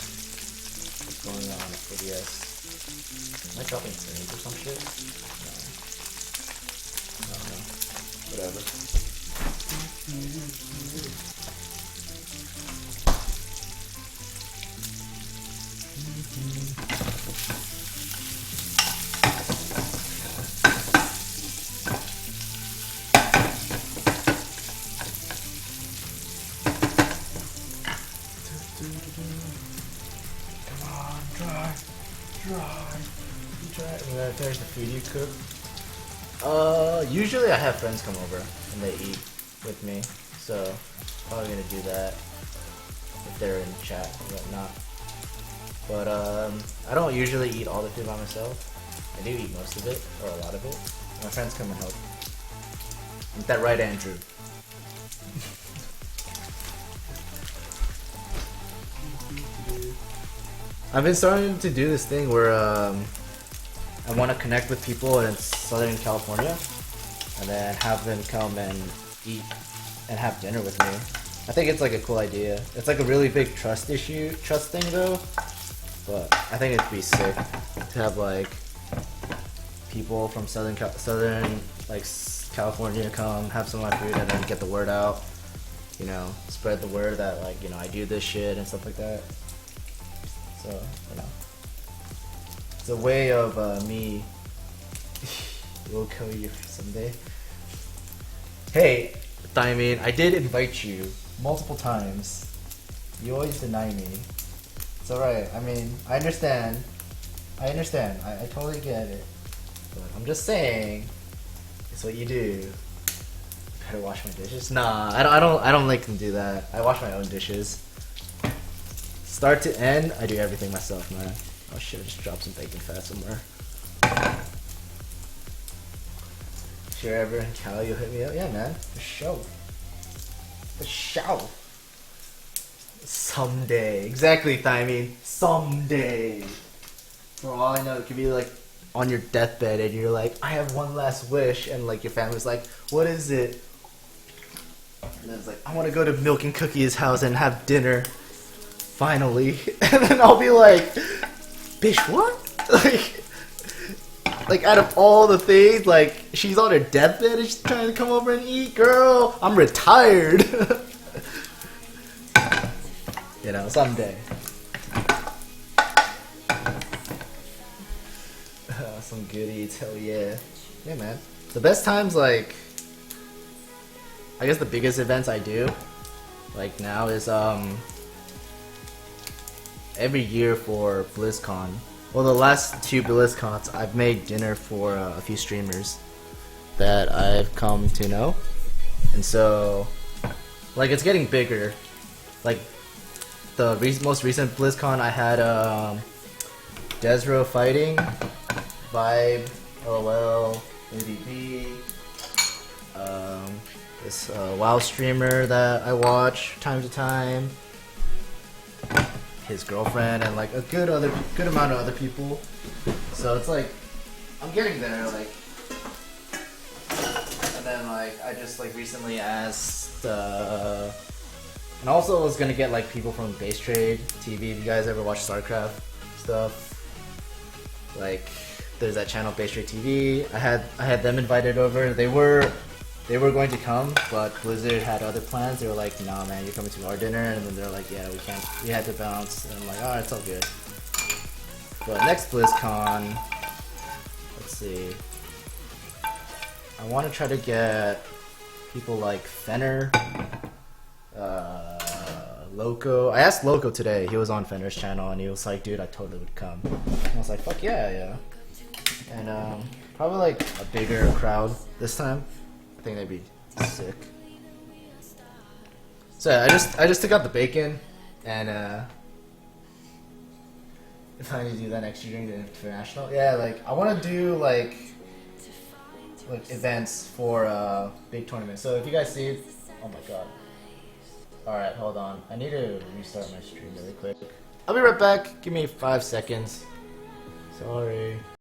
What's going on at OBS? Am I dropping frames or some shit? No. I don't know. Whatever. Come on, dry. I'm gonna finish the food you cook. Usually I have friends come over and they eat with me, so probably gonna do that if they're in chat or whatnot. But I don't usually eat all the food by myself. I do eat most of it, or a lot of it. My friends come and help. Ain't that right, Andrew? I've been starting to do this thing where I want to connect with people in Southern California and then have them come and eat and have dinner with me. I think it's like a cool idea. It's like a really big trust thing though, but I think it'd be sick to have like people from Southern like California come have some of my food and then get the word out, you know, spread the word that like, you know, I do this shit and stuff like that. So, you know, it's a way of me will kill you someday. Hey, I mean, I did invite you multiple times. You always deny me. It's alright. I mean, I understand. I totally get it. But I'm just saying, it's what you do. Better wash my dishes. Nah, I don't like to do that. I wash my own dishes. Start to end, I do everything myself, man. Oh shit, I just dropped some bacon fat somewhere. If you're ever in Cali, you'll hit me up. Yeah, man. For sure. For sure. Someday. Exactly, Thymine. Someday. For all I know, it could be like on your deathbed and you're like, I have one last wish, and like your family's like, what is it? And then it's like, I want to go to Milkncookiesss house and have dinner. Finally. And then I'll be like, bitch, what? Like out of all the things, like, she's on her deathbed and she's trying to come over and eat? Girl, I'm retired. You know, someday. Some good eats, hell yeah. Yeah, man. The best times, like, I guess the biggest events I do, like now, is, every year for BlizzCon. Well, the last two BlizzCons, I've made dinner for a few streamers that I've come to know. And so, like, it's getting bigger. Like, the most recent BlizzCon, I had Desro fighting, Vibe, LOL, MVP, this WoW streamer that I watch time to time, his girlfriend, and like a good amount of other people. So it's like I'm getting there, like. And then like I just like recently asked, and also was gonna get like people from Base Trade TV. If you guys ever watch StarCraft stuff, like there's that channel Base Trade TV. I had them invited over. They were going to come, but Blizzard had other plans. They were like, nah man, you're coming to our dinner, and then they're like, yeah, we can't, we had to bounce. And I'm like, alright, it's all good. But next BlizzCon, let's see, I want to try to get people like Fenner, Loco. I asked Loco today, he was on Fenner's channel, and he was like, dude, I totally would come. And I was like, fuck yeah. And probably like a bigger crowd this time. I think that'd be sick. So yeah, I just took out the bacon, and if I need to do that next year during the international, yeah, like I want to do like events for big tournaments. So if you guys see, oh my god. All right, hold on. I need to restart my stream really quick. I'll be right back. Give me 5 seconds. Sorry.